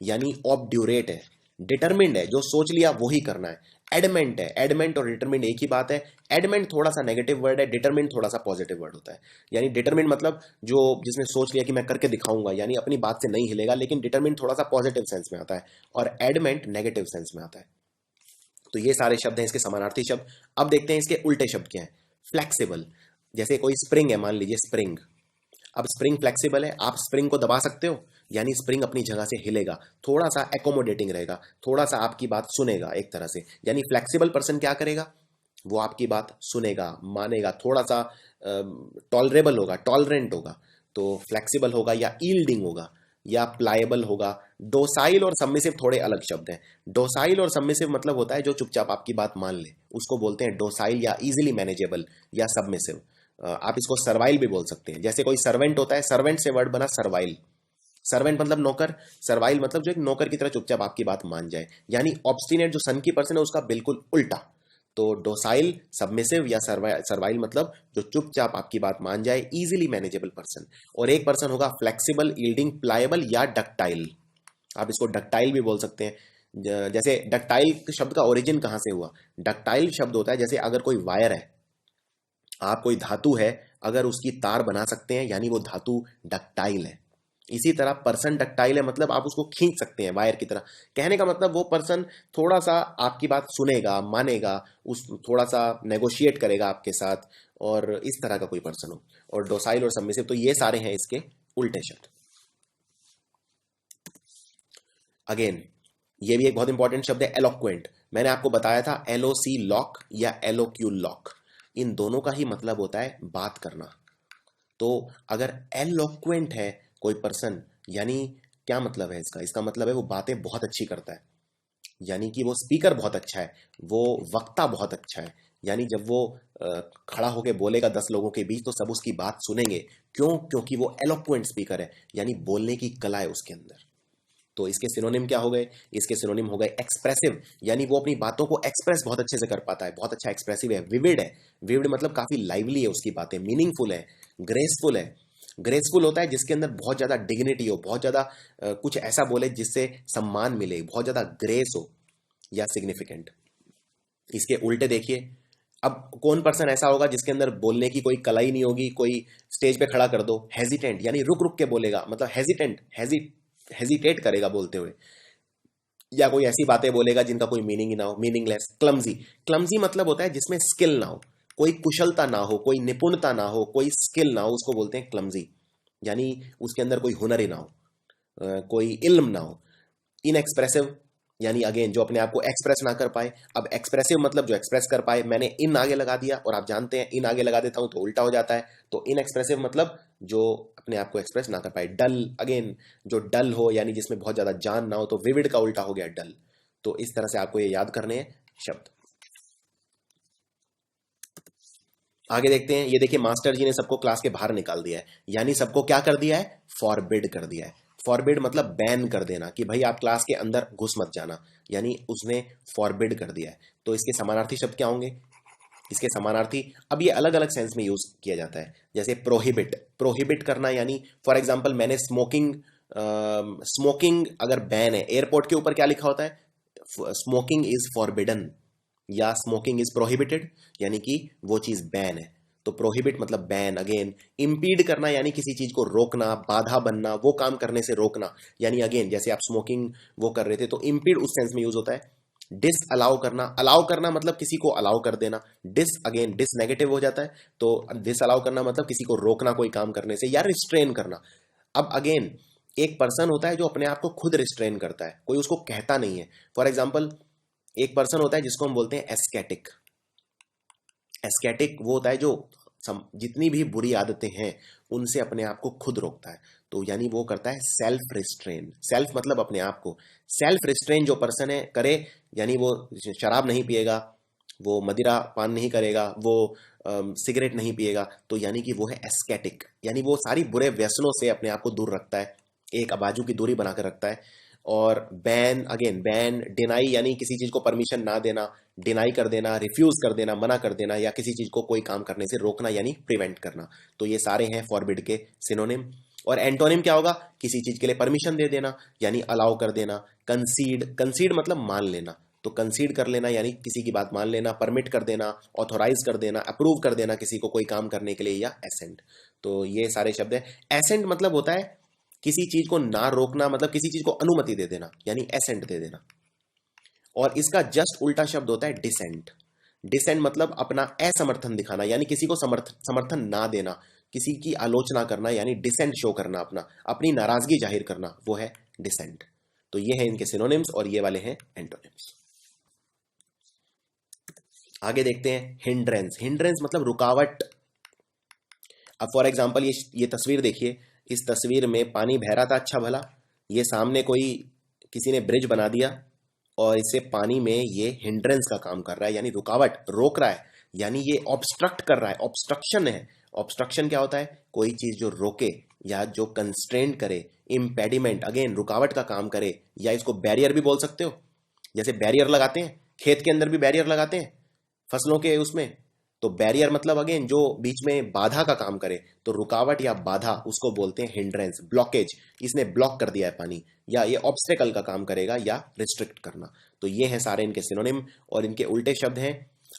यानी ऑब्ड्यूरेट है, डिटरमिन्ड है, जो सोच लिया वो ही करना है। एडमेंट है, एडमेंट और डिटरमिन्ड एक ही बात है। एडमेंट थोड़ा सा नेगेटिव वर्ड है, डिटरमिन्ड थोड़ा सा पॉजिटिव वर्ड होता है। यानी डिटरमिन्ड मतलब जो जिसने सोच लिया कि मैं करके दिखाऊंगा, यानी अपनी बात से नहीं हिलेगा, लेकिन डिटरमिन्ड थोड़ा सा पॉजिटिव सेंस में आता है और एडमेंट नेगेटिव सेंस में आता है। तो ये सारे शब्द हैं इसके समानार्थी शब्द। अब देखते हैं इसके उल्टे शब्द क्या है। फ्लेक्सिबल, जैसे कोई स्प्रिंग है, मान लीजिए स्प्रिंग। अब स्प्रिंग फ्लेक्सिबल है, आप स्प्रिंग को दबा सकते हो, यानी स्प्रिंग अपनी जगह से हिलेगा, थोड़ा सा एकोमोडेटिंग रहेगा, थोड़ा सा आपकी बात सुनेगा एक तरह से। यानी फ्लेक्सिबल पर्सन क्या करेगा, वो आपकी बात सुनेगा, मानेगा, थोड़ा सा टॉलरेबल होगा, टॉलरेंट होगा। तो फ्लेक्सिबल होगा या ईल्डिंग होगा या प्लायबल होगा। डोसाइल और सबमिसिव थोड़े अलग शब्द हैं। डोसाइल और सबमिसिव मतलब होता है जो चुपचाप आपकी बात मान ले, उसको बोलते हैं डोसाइल या इजीली मैनेजेबल या सबमिसिव। आप इसको सर्वाइल भी बोल सकते हैं। जैसे कोई सर्वेंट होता है, सर्वेंट से वर्ड बना सर्वाइल। सर्वेंट मतलब नौकर, सर्वाइल मतलब जो एक नौकर की तरह चुपचाप आपकी बात मान जाए। यानी ऑब्स्टिनेट जो सन की पर्सन है उसका बिल्कुल उल्टा। तो डोसाइल, सबमिसिव या सर्वाइल मतलब जो चुपचाप आपकी बात मान जाए, इजीली मैनेजेबल पर्सन। और एक पर्सन होगा फ्लेक्सिबल, यील्डिंग, प्लायबल या डक्टाइल। आप इसको डक्टाइल भी बोल सकते हैं। जैसे डक्टाइल शब्द का ओरिजिन कहां से हुआ? डक्टाइल शब्द होता है जैसे अगर कोई वायर है, आप कोई धातु है, अगर उसकी तार बना सकते हैं यानी वो धातु डक्टाइल है। इसी तरह पर्सन डक्टाइल है मतलब आप उसको खींच सकते हैं वायर की तरह। कहने का मतलब वो पर्सन थोड़ा सा आपकी बात सुनेगा, मानेगा, उस थोड़ा सा नेगोशिएट करेगा आपके साथ, और इस तरह का कोई पर्सन हो। और डोसाइल और सबमिसिव, तो ये सारे हैं इसके उल्टे शब्द। अगेन ये भी एक बहुत इंपॉर्टेंट शब्द है, एलोक्वेंट। मैंने आपको बताया था एलओसी लॉक या एलोक्यू लॉक, इन दोनों का ही मतलब होता है बात करना। तो अगर एलोक्वेंट है कोई पर्सन, यानी क्या मतलब है इसका? इसका मतलब है वो बातें बहुत अच्छी करता है, यानी कि वो स्पीकर बहुत अच्छा है, वो वक्ता बहुत अच्छा है। यानी जब वो खड़ा होकर बोलेगा 10 लोगों के बीच तो सब उसकी बात सुनेंगे। क्यों? क्योंकि वो एलोक्वेंट स्पीकर है, यानी बोलने की कला है उसके अंदर। तो इसके सिनोनिम क्या हो गए? इसके सिनोनिम हो गए एक्सप्रेसिव, यानी वो अपनी बातों को एक्सप्रेस बहुत अच्छे से कर पाता है, बहुत अच्छा एक्सप्रेसिव है। विविड है, विविड मतलब काफी लाइवली है उसकी बातें। मीनिंगफुल है, ग्रेसफुल है। ग्रेसफुल होता है जिसके अंदर बहुत ज्यादा डिग्निटी हो, बहुत ज्यादा कुछ ऐसा बोले जिससे सम्मान मिले, बहुत ज्यादा ग्रेस हो या सिग्निफिकेंट। इसके उल्टे देखिए। अब कौन पर्सन ऐसा होगा जिसके अंदर बोलने की कोई कला ही नहीं होगी? कोई स्टेज पे खड़ा कर दो, हेजिटेंट, यानी रुक रुक के बोलेगा, मतलब हेजिटेंट, हेजिटेट करेगा बोलते हुए, या कोई ऐसी बातें बोलेगा जिनका कोई मीनिंग ही ना हो, मीनिंगलेस। क्लमजी, क्लमजी मतलब होता है जिसमें स्किल ना हो, कोई कुशलता ना हो, कोई निपुणता ना हो, कोई स्किल ना हो, उसको बोलते हैं क्लमजी। यानी उसके अंदर कोई हुनर ही ना हो, कोई इल्म ना हो। इनएक्सप्रेसिव, यानी अगेन जो अपने आप को एक्सप्रेस ना कर पाए। अब एक्सप्रेसिव मतलब जो एक्सप्रेस कर पाए। मैंने इन आगे लगा दिया और आप जानते हैं इन आगे लगा देता हूं तो उल्टा हो जाता है। तो इनएक्सप्रेसिव मतलब जो अपने आप को एक्सप्रेस ना कर पाए। डल, अगेन जो डल हो यानी जिसमें बहुत ज्यादा जान ना हो, तो विविड का उल्टा हो गया डल। तो इस तरह से आपको ये याद करने हैं शब्द। आगे देखते हैं। ये देखिए मास्टर जी ने सबको क्लास के बाहर निकाल दिया है, यानी सबको क्या कर दिया है? फॉरबिड कर दिया है। फॉरबिड मतलब बैन कर देना, कि भाई आप क्लास के अंदर घुस मत जाना, यानी उसने फॉरबिड कर दिया है। तो इसके समानार्थी शब्द क्या होंगे? इसके समानार्थी, अब ये अलग अलग सेंस में यूज किया जाता है। जैसे प्रोहिबिट, प्रोहिबिट करना, यानी फॉर एग्जाम्पल मैंने स्मोकिंग, स्मोकिंग अगर बैन है, एयरपोर्ट के ऊपर क्या लिखा होता है? स्मोकिंग इज फॉरबिडन या स्मोकिंग इज प्रोहिबिटेड, यानी कि वो चीज बैन है। तो प्रोहिबिट मतलब बैन। अगेन इम्पीड करना, यानी किसी चीज को रोकना, बाधा बनना, वो काम करने से रोकना। यानी अगेन जैसे आप स्मोकिंग वो कर रहे थे तो इम्पीड उस सेंस में यूज होता है। डिस अलाउ करना, अलाउ करना मतलब किसी को अलाउ कर देना। डिस, अगेन डिस नेगेटिव हो जाता है, तो डिस अलाउ करना मतलब किसी को रोकना कोई काम करने से या रिस्ट्रेन करना। अब अगेन एक पर्सन होता है जो अपने आप को खुद रिस्ट्रेन करता है, कोई उसको कहता नहीं है। फॉर एग्जाम्पल एक पर्सन होता है जिसको हम बोलते हैं एस्केटिक। एस्केटिक वो होता है जो जितनी भी बुरी आदतें हैं उनसे अपने आप को खुद रोकता है। तो यानी वो करता है सेल्फ रिस्ट्रेन। सेल्फ मतलब अपने आप को, सेल्फ रिस्ट्रेन जो पर्सन है करे, यानी वो शराब नहीं पिएगा, वो मदिरा पान नहीं करेगा, वो सिगरेट नहीं पिएगा, तो यानी कि वो है एस्केटिक, यानी वो सारी बुरे व्यसनों से अपने आप को दूर रखता है, एक बाजू की दूरी बनाकर रखता है। और बैन, अगेन बैन, डिनाई यानी किसी चीज को परमिशन ना देना, डिनाई कर देना, रिफ्यूज कर देना, मना कर देना, या किसी चीज को कोई काम करने से रोकना यानी प्रिवेंट करना। तो ये सारे हैं फॉरबिड के सिनोनिम। और एंटोनिम क्या होगा? किसी चीज के लिए परमिशन दे देना यानी अलाउ कर देना। कंसीड, कंसीड मतलब मान लेना, तो कंसीड कर लेना यानी किसी की बात मान लेना, परमिट कर देना, ऑथोराइज कर देना, अप्रूव कर देना किसी को कोई काम करने के लिए, या एसेंट। तो ये सारे शब्द हैं। एसेंट मतलब होता है किसी चीज को ना रोकना, मतलब किसी चीज को अनुमति दे देना यानी एसेंट दे देना। और इसका जस्ट उल्टा शब्द होता है डिसेंट। डिसेंट मतलब अपना असमर्थन दिखाना यानी किसी को समर्थन ना देना, किसी की आलोचना करना यानी डिसेंट शो करना, अपना अपनी नाराजगी जाहिर करना, वो है डिसेंट। तो ये है इनके सिनोनिम्स और ये वाले हैं एंटोनिम्स। आगे देखते हैं हिंड्रेंस। हिंड्रेंस मतलब रुकावट। अब फॉर एग्जांपल ये तस्वीर देखिए, इस तस्वीर में पानी बह रहा था अच्छा भला, ये सामने कोई किसी ने ब्रिज बना दिया और इससे पानी में ये हिंड्रेंस का काम कर रहा है यानी रुकावट, रोक रहा है, यानी ये ऑब्स्ट्रक्ट कर रहा है, ऑब्स्ट्रक्शन है। ऑब्स्ट्रक्शन क्या होता है? कोई चीज जो रोके या जो कंस्ट्रेंट करे, इम्पेडिमेंट, अगेन रुकावट का काम करे, या इसको बैरियर भी बोल सकते हो। जैसे बैरियर लगाते हैं, खेत के अंदर भी बैरियर लगाते हैं फसलों के उसमें, तो बैरियर मतलब अगेन जो बीच में बाधा का काम करे, तो रुकावट या बाधा उसको बोलते हैं हिंड्रेंस, ब्लॉकेज, इसने ब्लॉक कर दिया है पानी, या ये ऑब्स्टेकल का काम करेगा या रिस्ट्रिक्ट करना। तो ये हैं सारे इनके सिनोनिम और इनके उल्टे शब्द हैं।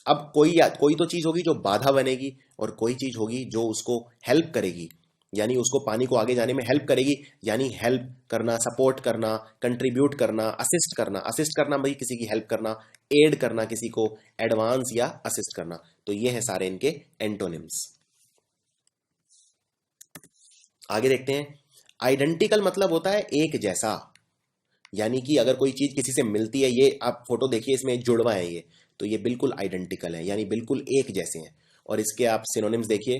अब कोई तो चीज होगी जो बाधा बनेगी और कोई चीज होगी जो उसको हेल्प करेगी, यानी उसको पानी को आगे जाने में हेल्प करेगी, यानी हेल्प करना, सपोर्ट करना, कंट्रीब्यूट करना, असिस्ट करना। असिस्ट करना भाई किसी की हेल्प करना, एड करना किसी को, एडवांस या असिस्ट करना। तो ये है सारे इनके एंटोनिम्स। आगे देखते हैं। आइडेंटिकल मतलब होता है एक जैसा, यानी कि अगर कोई चीज किसी से मिलती है, ये आप फोटो देखिए इसमें जुड़वा है ये, तो ये बिल्कुल आइडेंटिकल है यानी बिल्कुल एक जैसे हैं। और इसके आप सिनोनिम्स देखिए,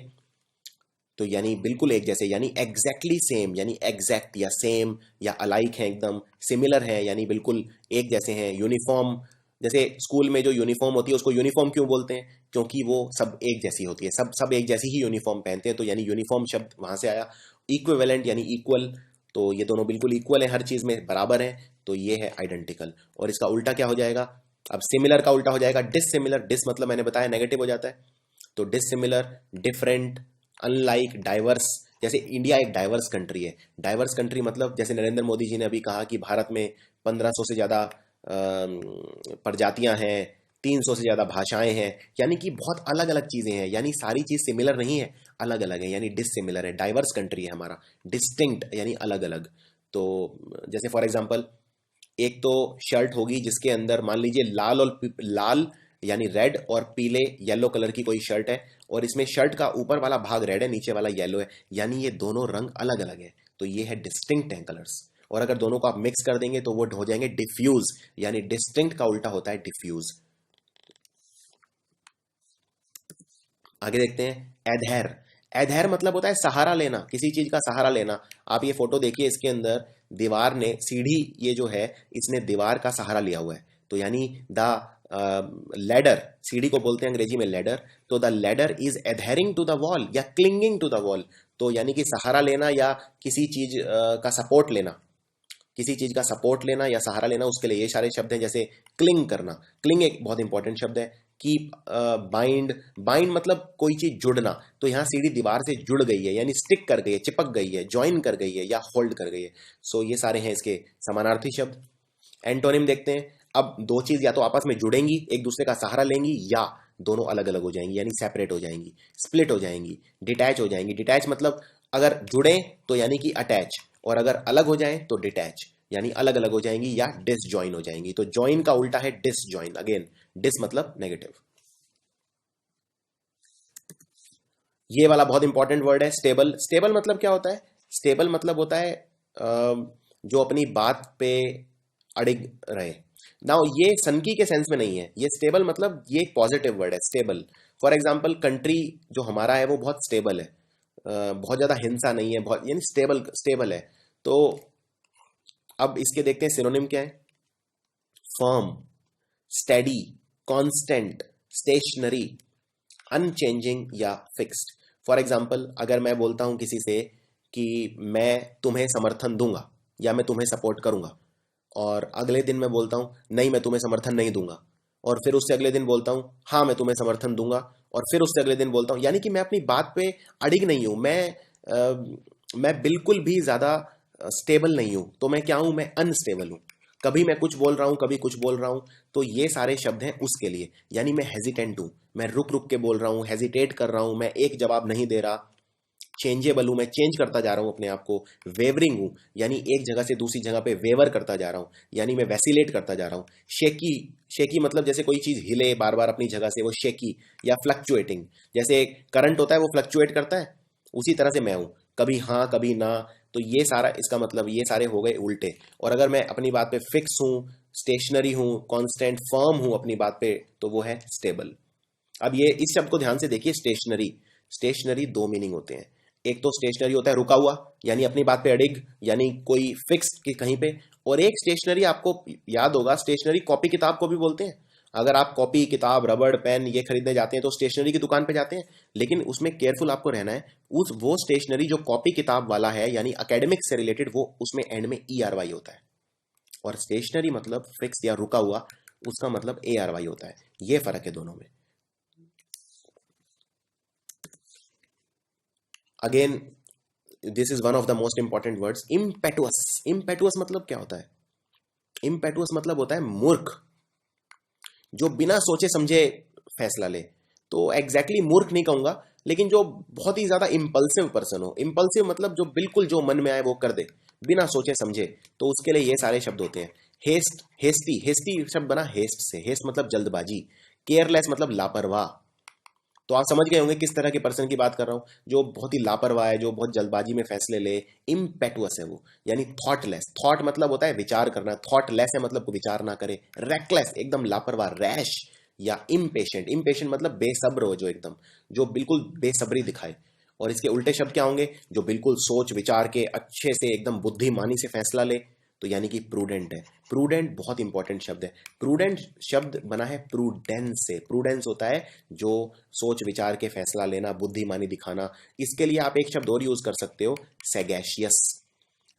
तो यानी बिल्कुल एक जैसे यानी एग्जैक्टली सेम, यानी एग्जैक्ट या सेम या अलाइक है एकदम, सिमिलर है यानी बिल्कुल एक जैसे हैं। यूनिफॉर्म, जैसे स्कूल में जो यूनिफॉर्म होती है उसको यूनिफॉर्म क्यों बोलते हैं? क्योंकि वो सब एक जैसी होती है, सब सब एक जैसी ही यूनिफॉर्म पहनते हैं, तो यानी यूनिफॉर्म शब्द वहां से आया। इक्विवेलेंट यानी इक्वल, तो ये दोनों बिल्कुल इक्वल है, हर चीज में बराबर है, तो ये है आइडेंटिकल। और इसका उल्टा क्या हो जाएगा? अब सिमिलर का उल्टा हो जाएगा डिससिमिलर। डिस मतलब मैंने बताया नेगेटिव हो जाता है, तो डिससिमिलर, डिफरेंट, अनलाइक, डाइवर्स। जैसे इंडिया एक डाइवर्स कंट्री है। डाइवर्स कंट्री मतलब जैसे नरेंद्र मोदी जी ने अभी कहा कि भारत में 1500 से ज़्यादा प्रजातियां हैं, 300 से ज़्यादा भाषाएं हैं, यानी कि बहुत अलग अलग चीज़ें हैं, यानी सारी चीज़ सिमिलर नहीं है, अलग अलग है, यानी डिससिमिलर है। डाइवर्स कंट्री है हमारा, डिस्टिंक्ट यानी अलग अलग। तो जैसे फॉर एग्जांपल एक तो शर्ट होगी जिसके अंदर मान लीजिए लाल और लाल यानी रेड और पीले येलो कलर की कोई शर्ट है, और इसमें शर्ट का ऊपर वाला भाग रेड है, नीचे वाला येलो है, यानी ये दोनों रंग अलग अलग है, तो ये है डिस्टिंक्ट है कलर्स। और अगर दोनों को आप मिक्स कर देंगे तो वो हो जाएंगे डिफ्यूज, यानी डिस्टिंक्ट का उल्टा होता है डिफ्यूज। आगे देखते हैं एडहेर। एडहेर मतलब होता है सहारा लेना, किसी चीज का सहारा लेना। आप ये फोटो देखिए, इसके अंदर दीवार ने, सीढ़ी ये जो है इसने दीवार का सहारा लिया हुआ है, तो यानी द लेडर, सीढ़ी को बोलते हैं अंग्रेजी में लेडर, तो the ladder is adhering to the wall या क्लिंगिंग टू द वॉल। तो यानी कि सहारा लेना या किसी चीज का सपोर्ट लेना, किसी चीज का सपोर्ट लेना या सहारा लेना, उसके लिए ये सारे शब्द हैं। जैसे क्लिंग करना, क्लिंग एक बहुत इंपॉर्टेंट शब्द है। कीप, बाइंड, बाइंड मतलब कोई चीज जुड़ना, तो यहाँ सीढ़ी दीवार से जुड़ गई है यानी स्टिक कर गई है, चिपक गई है, ज्वाइन कर गई है या होल्ड कर गई है। सो ये सारे हैं इसके समानार्थी शब्द। एंटोनिम देखते हैं। अब दो चीज या तो आपस में जुड़ेंगी, एक दूसरे का सहारा लेंगी, या दोनों अलग अलग हो जाएंगी यानी सेपरेट हो जाएंगी, स्प्लिट हो जाएंगी, डिटैच हो जाएंगी। डिटैच मतलब अगर जुड़े तो यानी कि अटैच, और अगर अलग हो जाए तो डिटैच यानी अलग अलग हो जाएंगी या डिसजॉइन हो जाएंगी। तो जॉइन का उल्टा है डिसजॉइन, अगेन डिस मतलब नेगेटिव। ये वाला बहुत इंपॉर्टेंट वर्ड है स्टेबल। स्टेबल मतलब क्या होता है? स्टेबल मतलब होता है जो अपनी बात पे अड़िग रहे। नाउ ये सनकी के सेंस में नहीं है, ये स्टेबल मतलब ये एक पॉजिटिव वर्ड है स्टेबल। फॉर एग्जांपल कंट्री जो हमारा है वो बहुत स्टेबल है, बहुत ज्यादा हिंसा नहीं है, बहुत यानी स्टेबल, स्टेबल है। तो अब इसके देखते हैं सिनोनिम क्या है। Firm, steady, constant, stationary, unchanging या फिक्स्ड। फॉर एग्जाम्पल, अगर मैं बोलता हूं किसी से कि मैं तुम्हें समर्थन दूंगा या मैं तुम्हें सपोर्ट करूंगा, और अगले दिन मैं बोलता हूं नहीं मैं तुम्हें समर्थन नहीं दूंगा, और फिर उससे अगले दिन बोलता हूं हाँ मैं तुम्हें समर्थन दूंगा, और फिर उससे अगले दिन बोलता हूं, यानी कि मैं अपनी बात पे अड़िग नहीं हूं, मैं बिल्कुल भी ज्यादा स्टेबल नहीं हूं। तो मैं क्या हूं, मैं अनस्टेबल हूं। कभी मैं कुछ बोल रहा हूं, कभी कुछ बोल रहा हूं। तो ये सारे शब्द हैं उसके लिए, यानी मैं हेजिटेंट हूं, मैं रुक रुक के बोल रहा हूं, हेजिटेट कर रहा हूं, मैं एक जवाब नहीं दे रहा। चेंजेबल हूं, मैं चेंज करता जा रहा हूं अपने आप को। वेवरिंग हूं, यानी एक जगह से दूसरी जगह पे वेवर करता जा रहा हूं, यानी मैं वैसिलेट करता जा रहा हूं। शेकी, शेकी मतलब जैसे कोई चीज हिले बार बार अपनी जगह से, वो शेकी। या फ्लक्चुएटिंग, जैसे करंट होता है वो फ्लक्चुएट करता है, उसी तरह से मैं हूं, कभी हाँ कभी ना। तो ये सारा इसका मतलब, ये सारे हो गए उल्टे। और अगर मैं अपनी बात पे फिक्स हूं, स्टेशनरी हूं, कांस्टेंट फर्म हूं अपनी बात पे, तो वो है स्टेबल। अब ये इस शब्द को ध्यान से देखिए, स्टेशनरी। स्टेशनरी दो मीनिंग होते हैं। एक तो स्टेशनरी होता है रुका हुआ, यानी अपनी बात पे अड़िग, यानी कोई फिक्स कि कहीं पे। और एक स्टेशनरी, आपको याद होगा, स्टेशनरी कॉपी किताब को भी बोलते हैं। अगर आप कॉपी किताब रबड़ पेन ये खरीदने जाते हैं तो स्टेशनरी की दुकान पे जाते हैं, लेकिन उसमें केयरफुल आपको रहना है। उस वो स्टेशनरी जो कॉपी किताब वाला है, यानी एकेडमिक से रिलेटेड, वो उसमें एंड में ERY होता है। और स्टेशनरी मतलब फिक्स या रुका हुआ, उसका मतलब ARY होता है। ये फर्क है दोनों में। Again, this is one of the most important words, इम्पेटुअस। इम्पेटुअस मतलब क्या होता है? इम्पेटुअस मतलब होता है मूर्ख, जो बिना सोचे समझे फैसला ले। तो एग्जैक्टली मूर्ख नहीं कहूंगा, लेकिन जो बहुत ही ज्यादा इंपल्सिव पर्सन हो। इंपल्सिव मतलब जो बिल्कुल जो मन में आए वो कर दे, बिना सोचे समझे। तो उसके लिए ये सारे शब्द होते हैं। हेस्ट, हेस्टी, हेस्टी शब्द बना हेस्ट से। हेस्ट मतलब जल्दबाजी। केयरलेस मतलब लापरवाह। तो आप समझ गए होंगे किस तरह के पर्सन की बात कर रहा हूं, जो बहुत ही लापरवाह है, जो बहुत जल्दबाजी में फैसले ले। इम्पेटुअस है वो, यानी थॉटलेस। थॉट मतलब होता है विचार करना, थॉटलेस है मतलब विचार ना करे। रेकलेस एकदम लापरवाह, रैश। या इम्पेशेंट, इम्पेशेंट मतलब बेसब्र हो, जो एकदम, जो बिल्कुल बेसब्री दिखाए। और इसके उल्टे शब्द क्या होंगे? जो बिल्कुल सोच विचार के अच्छे से एकदम बुद्धिमानी से फैसला ले, तो यानी कि प्रूडेंट है। प्रूडेंट बहुत इंपॉर्टेंट शब्द है। प्रूडेंट शब्द बना है प्रूडेंस से। प्रूडेंस होता है जो सोच विचार के फैसला लेना, बुद्धिमानी दिखाना। इसके लिए आप एक शब्द और यूज कर सकते हो, सैगैशियस।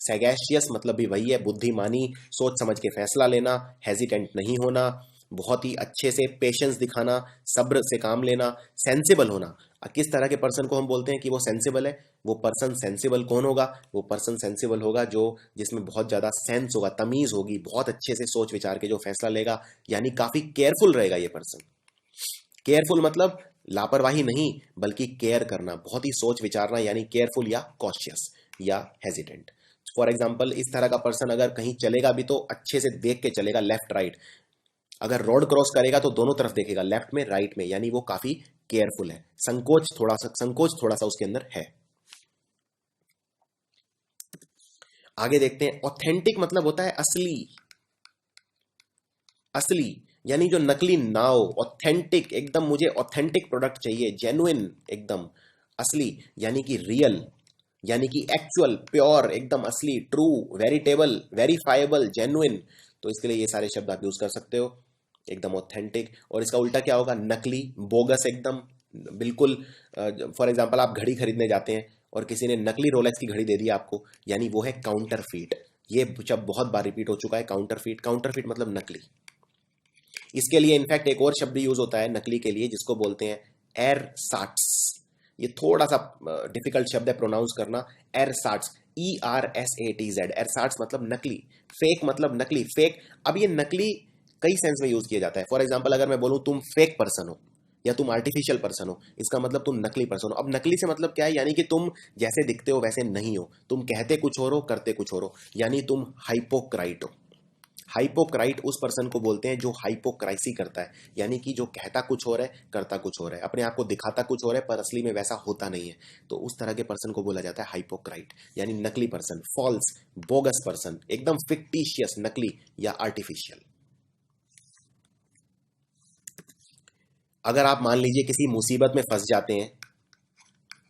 सैगैशियस मतलब भी वही है, बुद्धिमानी, सोच समझ के फैसला लेना, हेजिटेंट नहीं होना, बहुत ही अच्छे से पेशेंस दिखाना, सब्र से काम लेना, सेंसिबल होना। किस तरह के पर्सन को हम बोलते हैं कि वो सेंसिबल है? वो पर्सन सेंसिबल कौन होगा? वो पर्सन सेंसिबल होगा जो, जिसमें बहुत ज्यादा सेंस होगा, तमीज होगी, बहुत अच्छे से सोच विचार के जो फैसला लेगा, यानी काफी केयरफुल रहेगा ये पर्सन। केयरफुल मतलब लापरवाही नहीं, बल्कि केयर करना, बहुत ही सोच विचारना, यानी केयरफुल या कॉशियस या हेजिटेंट। फॉर एग्जाम्पल, इस तरह का पर्सन अगर कहीं चलेगा भी तो अच्छे से देख के चलेगा, लेफ्ट राइट। अगर रोड क्रॉस करेगा तो दोनों तरफ देखेगा, लेफ्ट में राइट में, यानी वो काफी केयरफुल है। संकोच थोड़ा सा उसके अंदर है। आगे देखते हैं, ऑथेंटिक मतलब होता है असली। असली यानी जो नकली ना हो। ऑथेंटिक एकदम, मुझे ऑथेंटिक प्रोडक्ट चाहिए, जेन्युइन एकदम। असली यानी कि रियल, यानी कि एक्चुअल, प्योर, एकदम असली, ट्रू, वेरिटेबल, वेरीफाइबल, जेन्युइन। तो इसके लिए ये सारे शब्द आप यूज कर सकते हो, एकदम ऑथेंटिक। और इसका उल्टा क्या होगा? नकली, बोगस एकदम, बिल्कुल। फॉर एग्जाम्पल, आप घड़ी खरीदने जाते हैं और किसी ने नकली रोलेक्स की घड़ी दे दी आपको, यानी वो है काउंटरफीट। ये शब्द बहुत बार रिपीट हो चुका है, काउंटरफीट। काउंटरफीट मतलब नकली। इसके लिए इनफैक्ट एक और शब्द यूज होता है नकली के लिए, जिसको बोलते हैं एरसाट्स। ये थोड़ा सा डिफिकल्ट शब्द है प्रोनाउंस करना, एरसाट्स। ERSATZ, एरसाट्स मतलब नकली। फेक मतलब नकली, फेक। अब ये नकली कई सेंस में यूज किया जाता है। फॉर एग्जाम्पल, अगर मैं बोलूं तुम फेक पर्सन हो या तुम आर्टिफिशियल पर्सन हो, इसका मतलब तुम नकली पर्सन हो। अब नकली से मतलब क्या है? यानी कि तुम जैसे दिखते हो वैसे नहीं हो, तुम कहते कुछ और हो, करते कुछ और हो, यानी तुम हाइपोक्राइट हो। हाइपोक्राइट उस पर्सन को बोलते हैं जो हाइपोक्राइसी करता है, यानी कि जो कहता कुछ और है, करता कुछ और है, अपने आप को दिखाता कुछ और है, पर असली में वैसा होता नहीं है। तो उस तरह के पर्सन को बोला जाता है हाइपोक्राइट, यानी नकली पर्सन, फॉल्स, बोगस पर्सन, एकदम फिक्टिशियस, नकली या आर्टिफिशियल। अगर आप मान लीजिए किसी मुसीबत में फंस जाते हैं,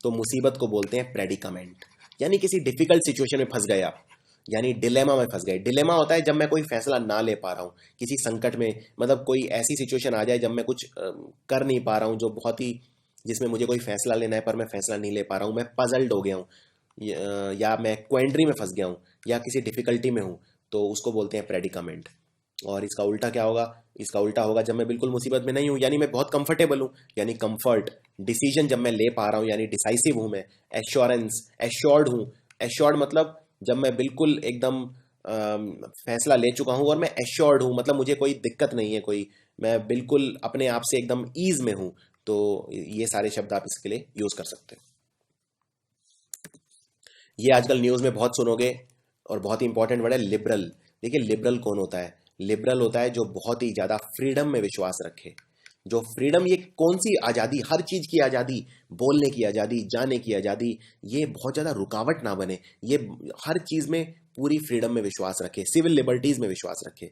तो मुसीबत को बोलते हैं प्रेडिकामेंट, यानी किसी डिफिकल्ट सिचुएशन में फंस गए आप, यानी डिलेमा में फंस गए। डिलेमा होता है जब मैं कोई फैसला ना ले पा रहा हूँ किसी संकट में, मतलब कोई ऐसी सिचुएशन आ जाए जब मैं कुछ कर नहीं पा रहा हूँ जो बहुत ही, जिसमें मुझे कोई फैसला लेना है पर मैं फैसला नहीं ले पा रहा हूँ, मैं पजल्ड हो गया हूँ, या मैं क्वेंड्री में फंस गया हूँ, या किसी डिफिकल्टी में हूँ, तो उसको बोलते हैं प्रेडिकामेंट। और इसका उल्टा क्या होगा? इसका उल्टा होगा जब मैं बिल्कुल मुसीबत में नहीं हूँ, यानी मैं बहुत कंफर्टेबल हूँ, यानी कंफर्ट। डिसीजन जब मैं ले पा रहा हूँ यानी डिसाइसिव हूँ मैं। एश्योरेंस, एश्योर्ड हूँ। एश्योर्ड मतलब जब मैं बिल्कुल एकदम फैसला ले चुका हूँ और मैं एश्योर्ड हूँ, मतलब मुझे कोई दिक्कत नहीं है कोई, मैं बिल्कुल अपने आप से एकदम ईज में हूँ। तो ये सारे शब्द आप इसके लिए यूज कर सकते हैं। ये आजकल न्यूज़ में बहुत सुनोगे, और बहुत ही इंपॉर्टेंट वर्ड है लिबरल। देखिए लिबरल कौन होता है? लिबरल होता है जो बहुत ही ज़्यादा फ्रीडम में विश्वास रखे। जो फ्रीडम, ये कौन सी आज़ादी? हर चीज़ की आज़ादी, बोलने की आज़ादी, जाने की आज़ादी, ये बहुत ज़्यादा रुकावट ना बने, ये हर चीज़ में पूरी फ्रीडम में विश्वास रखे, सिविल लिबर्टीज़ में विश्वास रखे,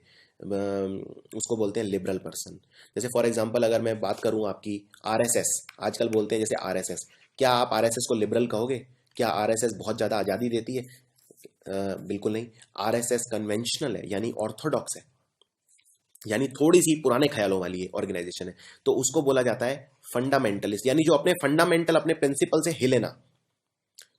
उसको बोलते हैं लिबरल पर्सन। जैसे फॉर एग्जांपल अगर मैं बात करूं आपकी आरएसएस, आजकल बोलते हैं जैसे आरएसएस, क्या आप आरएसएस को लिबरल कहोगे? क्या आरएसएस बहुत ज़्यादा आज़ादी देती है? बिल्कुल नहीं। आरएसएस कन्वेंशनल है, यानी ऑर्थोडॉक्स है, यानी थोड़ी सी पुराने ख्यालों वाली ऑर्गेनाइजेशन है। तो उसको बोला जाता है फंडामेंटलिस्ट, यानी जो अपने फंडामेंटल, अपने प्रिंसिपल से हिले ना,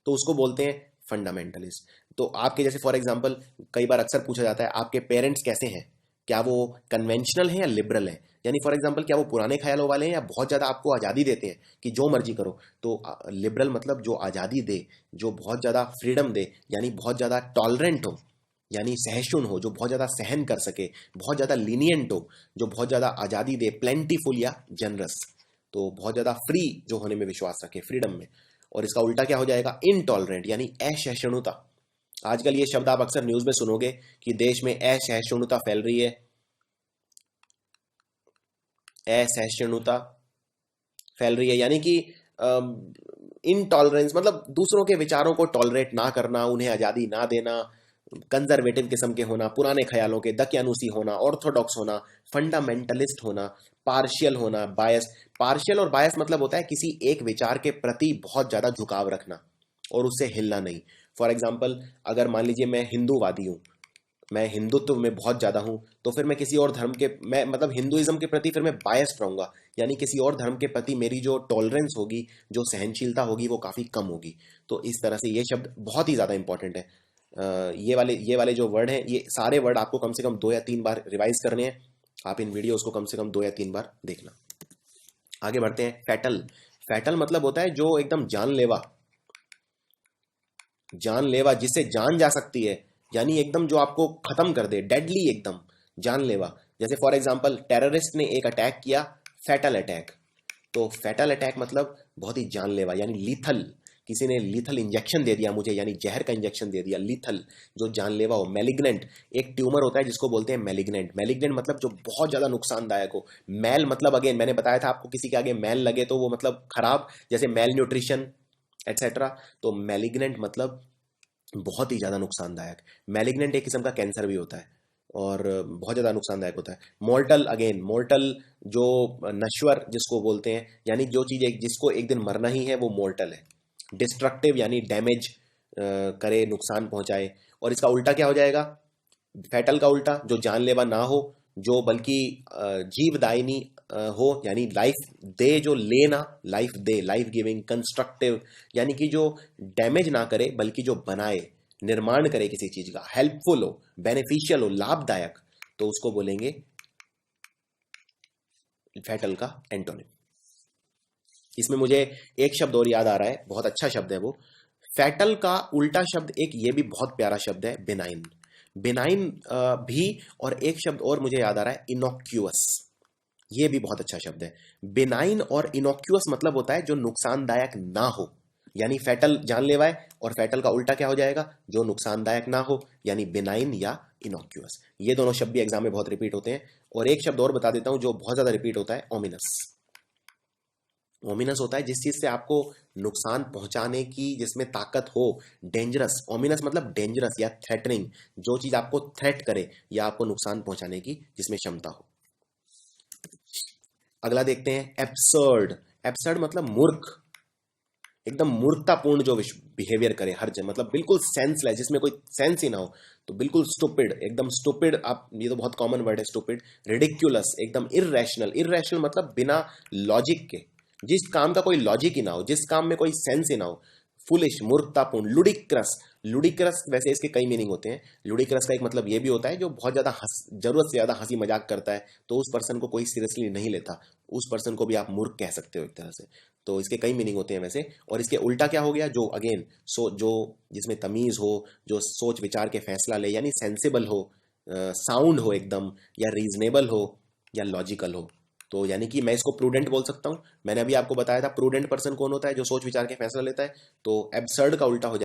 तो उसको बोलते हैं फंडामेंटलिस्ट। तो आपके जैसे फॉर एग्जांपल कई बार अक्सर पूछा जाता है आपके पेरेंट्स कैसे हैं, क्या वो कन्वेंशनल हैं या लिबरल हैं? यानी फॉर एग्जांपल क्या वो पुराने ख्यालों वाले हैं या बहुत ज़्यादा आपको आज़ादी देते हैं कि जो मर्जी करो? तो लिबरल मतलब जो आज़ादी दे, जो बहुत ज़्यादा फ्रीडम दे, यानी बहुत ज़्यादा टॉलरेंट हो, यानी सहिष्णु हो, जो बहुत ज़्यादा सहन कर सके, बहुत ज़्यादा लीनियंट हो, जो बहुत ज़्यादा आज़ादी दे, प्लेंटीफुल या जनरस, तो बहुत ज़्यादा फ्री जो होने में विश्वास रखे, फ्रीडम में। और इसका उल्टा क्या हो जाएगा? इनटॉलरेंट, यानी असहिष्णुता। आजकल ये शब्द आप अक्सर न्यूज़ में सुनोगे कि देश में असहिष्णुता फैल रही है, असहिष्णुता फैल रही है, यानी कि इनटॉलरेंस मतलब दूसरों के विचारों को टॉलरेट ना करना, उन्हें आज़ादी ना देना, कंजर्वेटिव किस्म के होना, पुराने ख्यालों के दकियानूसी होना, ऑर्थोडॉक्स होना, फंडामेंटलिस्ट होना, पार्शियल होना, बायस। पार्शियल और बायस मतलब होता है किसी एक विचार के प्रति बहुत ज़्यादा झुकाव रखना और उससे हिलना नहीं। फॉर एग्जाम्पल अगर मान लीजिए मैं हिंदूवादी हूँ, मैं हिंदुत्व में बहुत ज़्यादा हूँ, तो फिर मैं किसी और धर्म के, मैं मतलब हिंदुइज्म के प्रति फिर मैं बायस्ड रहूँगा, यानी किसी और धर्म के प्रति मेरी जो टॉलरेंस होगी, जो सहनशीलता होगी, वो काफ़ी कम होगी। तो इस तरह से ये शब्द बहुत ही ज़्यादा इंपॉर्टेंट है। ये वाले जो वर्ड हैं, ये सारे वर्ड आपको कम से कम 2 या 3 बार रिवाइज करने हैं। आप इन वीडियोस को कम से कम 2 या 3 बार देखना। आगे बढ़ते हैं। फैटल। फैटल मतलब होता है जो एकदम जानलेवा, जानलेवा जिससे जान जा सकती है, यानी एकदम जो आपको खत्म कर दे, डेडली, एकदम जानलेवा। जैसे फॉर एग्जांपल टेररिस्ट ने एक अटैक किया, फैटल अटैक। तो फैटल अटैक मतलब बहुत ही जानलेवा, यानी लीथल, किसी ने लीथल इंजेक्शन दे दिया मुझे, यानी जहर का इंजेक्शन दे दिया, लीथल, जो जानलेवा हो। मैलिग्नेंट, एक ट्यूमर होता है जिसको बोलते हैं मैलिग्नेंट। मैलिग्नेंट मतलब जो बहुत ज़्यादा नुकसानदायक हो। मैल मतलब अगेन मैंने बताया था आपको, किसी के आगे मैल लगे तो वो मतलब खराब, जैसे मैल न्यूट्रिशन एटसेट्रा। तो मैलिग्नेंट मतलब बहुत ही ज़्यादा नुकसानदायक। मैलिग्नेंट एक किस्म का कैंसर भी होता है और बहुत ज़्यादा नुकसानदायक होता है। मोर्टल, अगेन मोर्टल जो नश्वर जिसको बोलते हैं, यानी जो चीज़ जिसको एक दिन मरना ही है वो मोर्टल है। डिस्ट्रक्टिव यानी डैमेज करे, नुकसान पहुंचाए। और इसका उल्टा क्या हो जाएगा? फैटल का उल्टा जो जानलेवा ना हो, जो बल्कि जीवदायिनी हो, यानी लाइफ दे, जो लेना, लाइफ दे, लाइफ गिविंग, कंस्ट्रक्टिव, यानी कि जो डैमेज ना करे बल्कि जो बनाए, निर्माण करे किसी चीज का, हेल्पफुल हो, बेनिफिशियल हो, लाभदायक, तो उसको बोलेंगे फैटल का एंटोनिम। इसमें मुझे एक शब्द और याद आ रहा है, बहुत अच्छा शब्द है वो। फैटल का उल्टा शब्द एक ये भी बहुत प्यारा शब्द है, बेनाइन। बेनाइन भी, और एक शब्द और मुझे याद आ रहा है, इनोक्यूअस। ये भी बहुत अच्छा शब्द है। बेनाइन और इनोक्यूअस मतलब होता है जो नुकसानदायक ना हो, यानी फैटल जानलेवा है, और फैटल का उल्टा क्या हो जाएगा? जो नुकसानदायक ना हो, यानी बेनाइन या इनोक्यूअस। ये दोनों शब्द भी एग्जाम में बहुत रिपीट होते हैं। और एक शब्द और बता देता हूं जो बहुत ज्यादा रिपीट होता है, ओमिनस। ओमिनस होता है जिस चीज से आपको नुकसान पहुंचाने की जिसमें ताकत हो। डेंजरस, ओमिनस मतलब डेंजरस या थ्रेटनिंग, जो चीज आपको थ्रेट करे या आपको नुकसान पहुंचाने की जिसमें क्षमता हो। अगला देखते हैं, एब्सर्ड। एब्सर्ड मतलब मूर्ख, एकदम मूर्खतापूर्ण जो बिहेवियर करे हर जगह, मतलब बिल्कुल सेंसलेस, जिसमें कोई सेंस ही ना हो, तो बिल्कुल स्टूपिड, एकदम स्टूपिड। आप, ये तो बहुत कॉमन वर्ड है स्टूपिड। रिडिक्यूलस, एकदम इररेशनल। इररेशनल मतलब बिना लॉजिक के, जिस काम का कोई लॉजिक ही ना हो, जिस काम में कोई सेंस ही ना हो। फुलिश, मूर्खतापूर्ण। लुडिक्रस, लुडिक्रस वैसे इसके कई मीनिंग होते हैं। लुडिक्रस का एक मतलब ये भी होता है जो बहुत ज्यादा जरूरत से ज्यादा हंसी मजाक करता है, तो उस पर्सन को कोई सीरियसली नहीं लेता, उस पर्सन को भी आप मूर्ख कह सकते हो एक तरह से। तो इसके कई मीनिंग होते हैं वैसे। और इसके उल्टा क्या हो गया, जो अगेन जो जिसमें तमीज हो, जो सोच विचार के फैसला ले, यानी सेंसिबल हो, साउंड हो एकदम, या रीजनेबल हो, या लॉजिकल हो। तो यानी कि मैं इसको प्रूडेंट बोल सकता हूँ। मैंने अभी आपको बताया था प्रूडेंट पर्सन कौन होता है, जो सोच विचार के फैसला लेता है। तो एब्सर्ड का उल्टा हो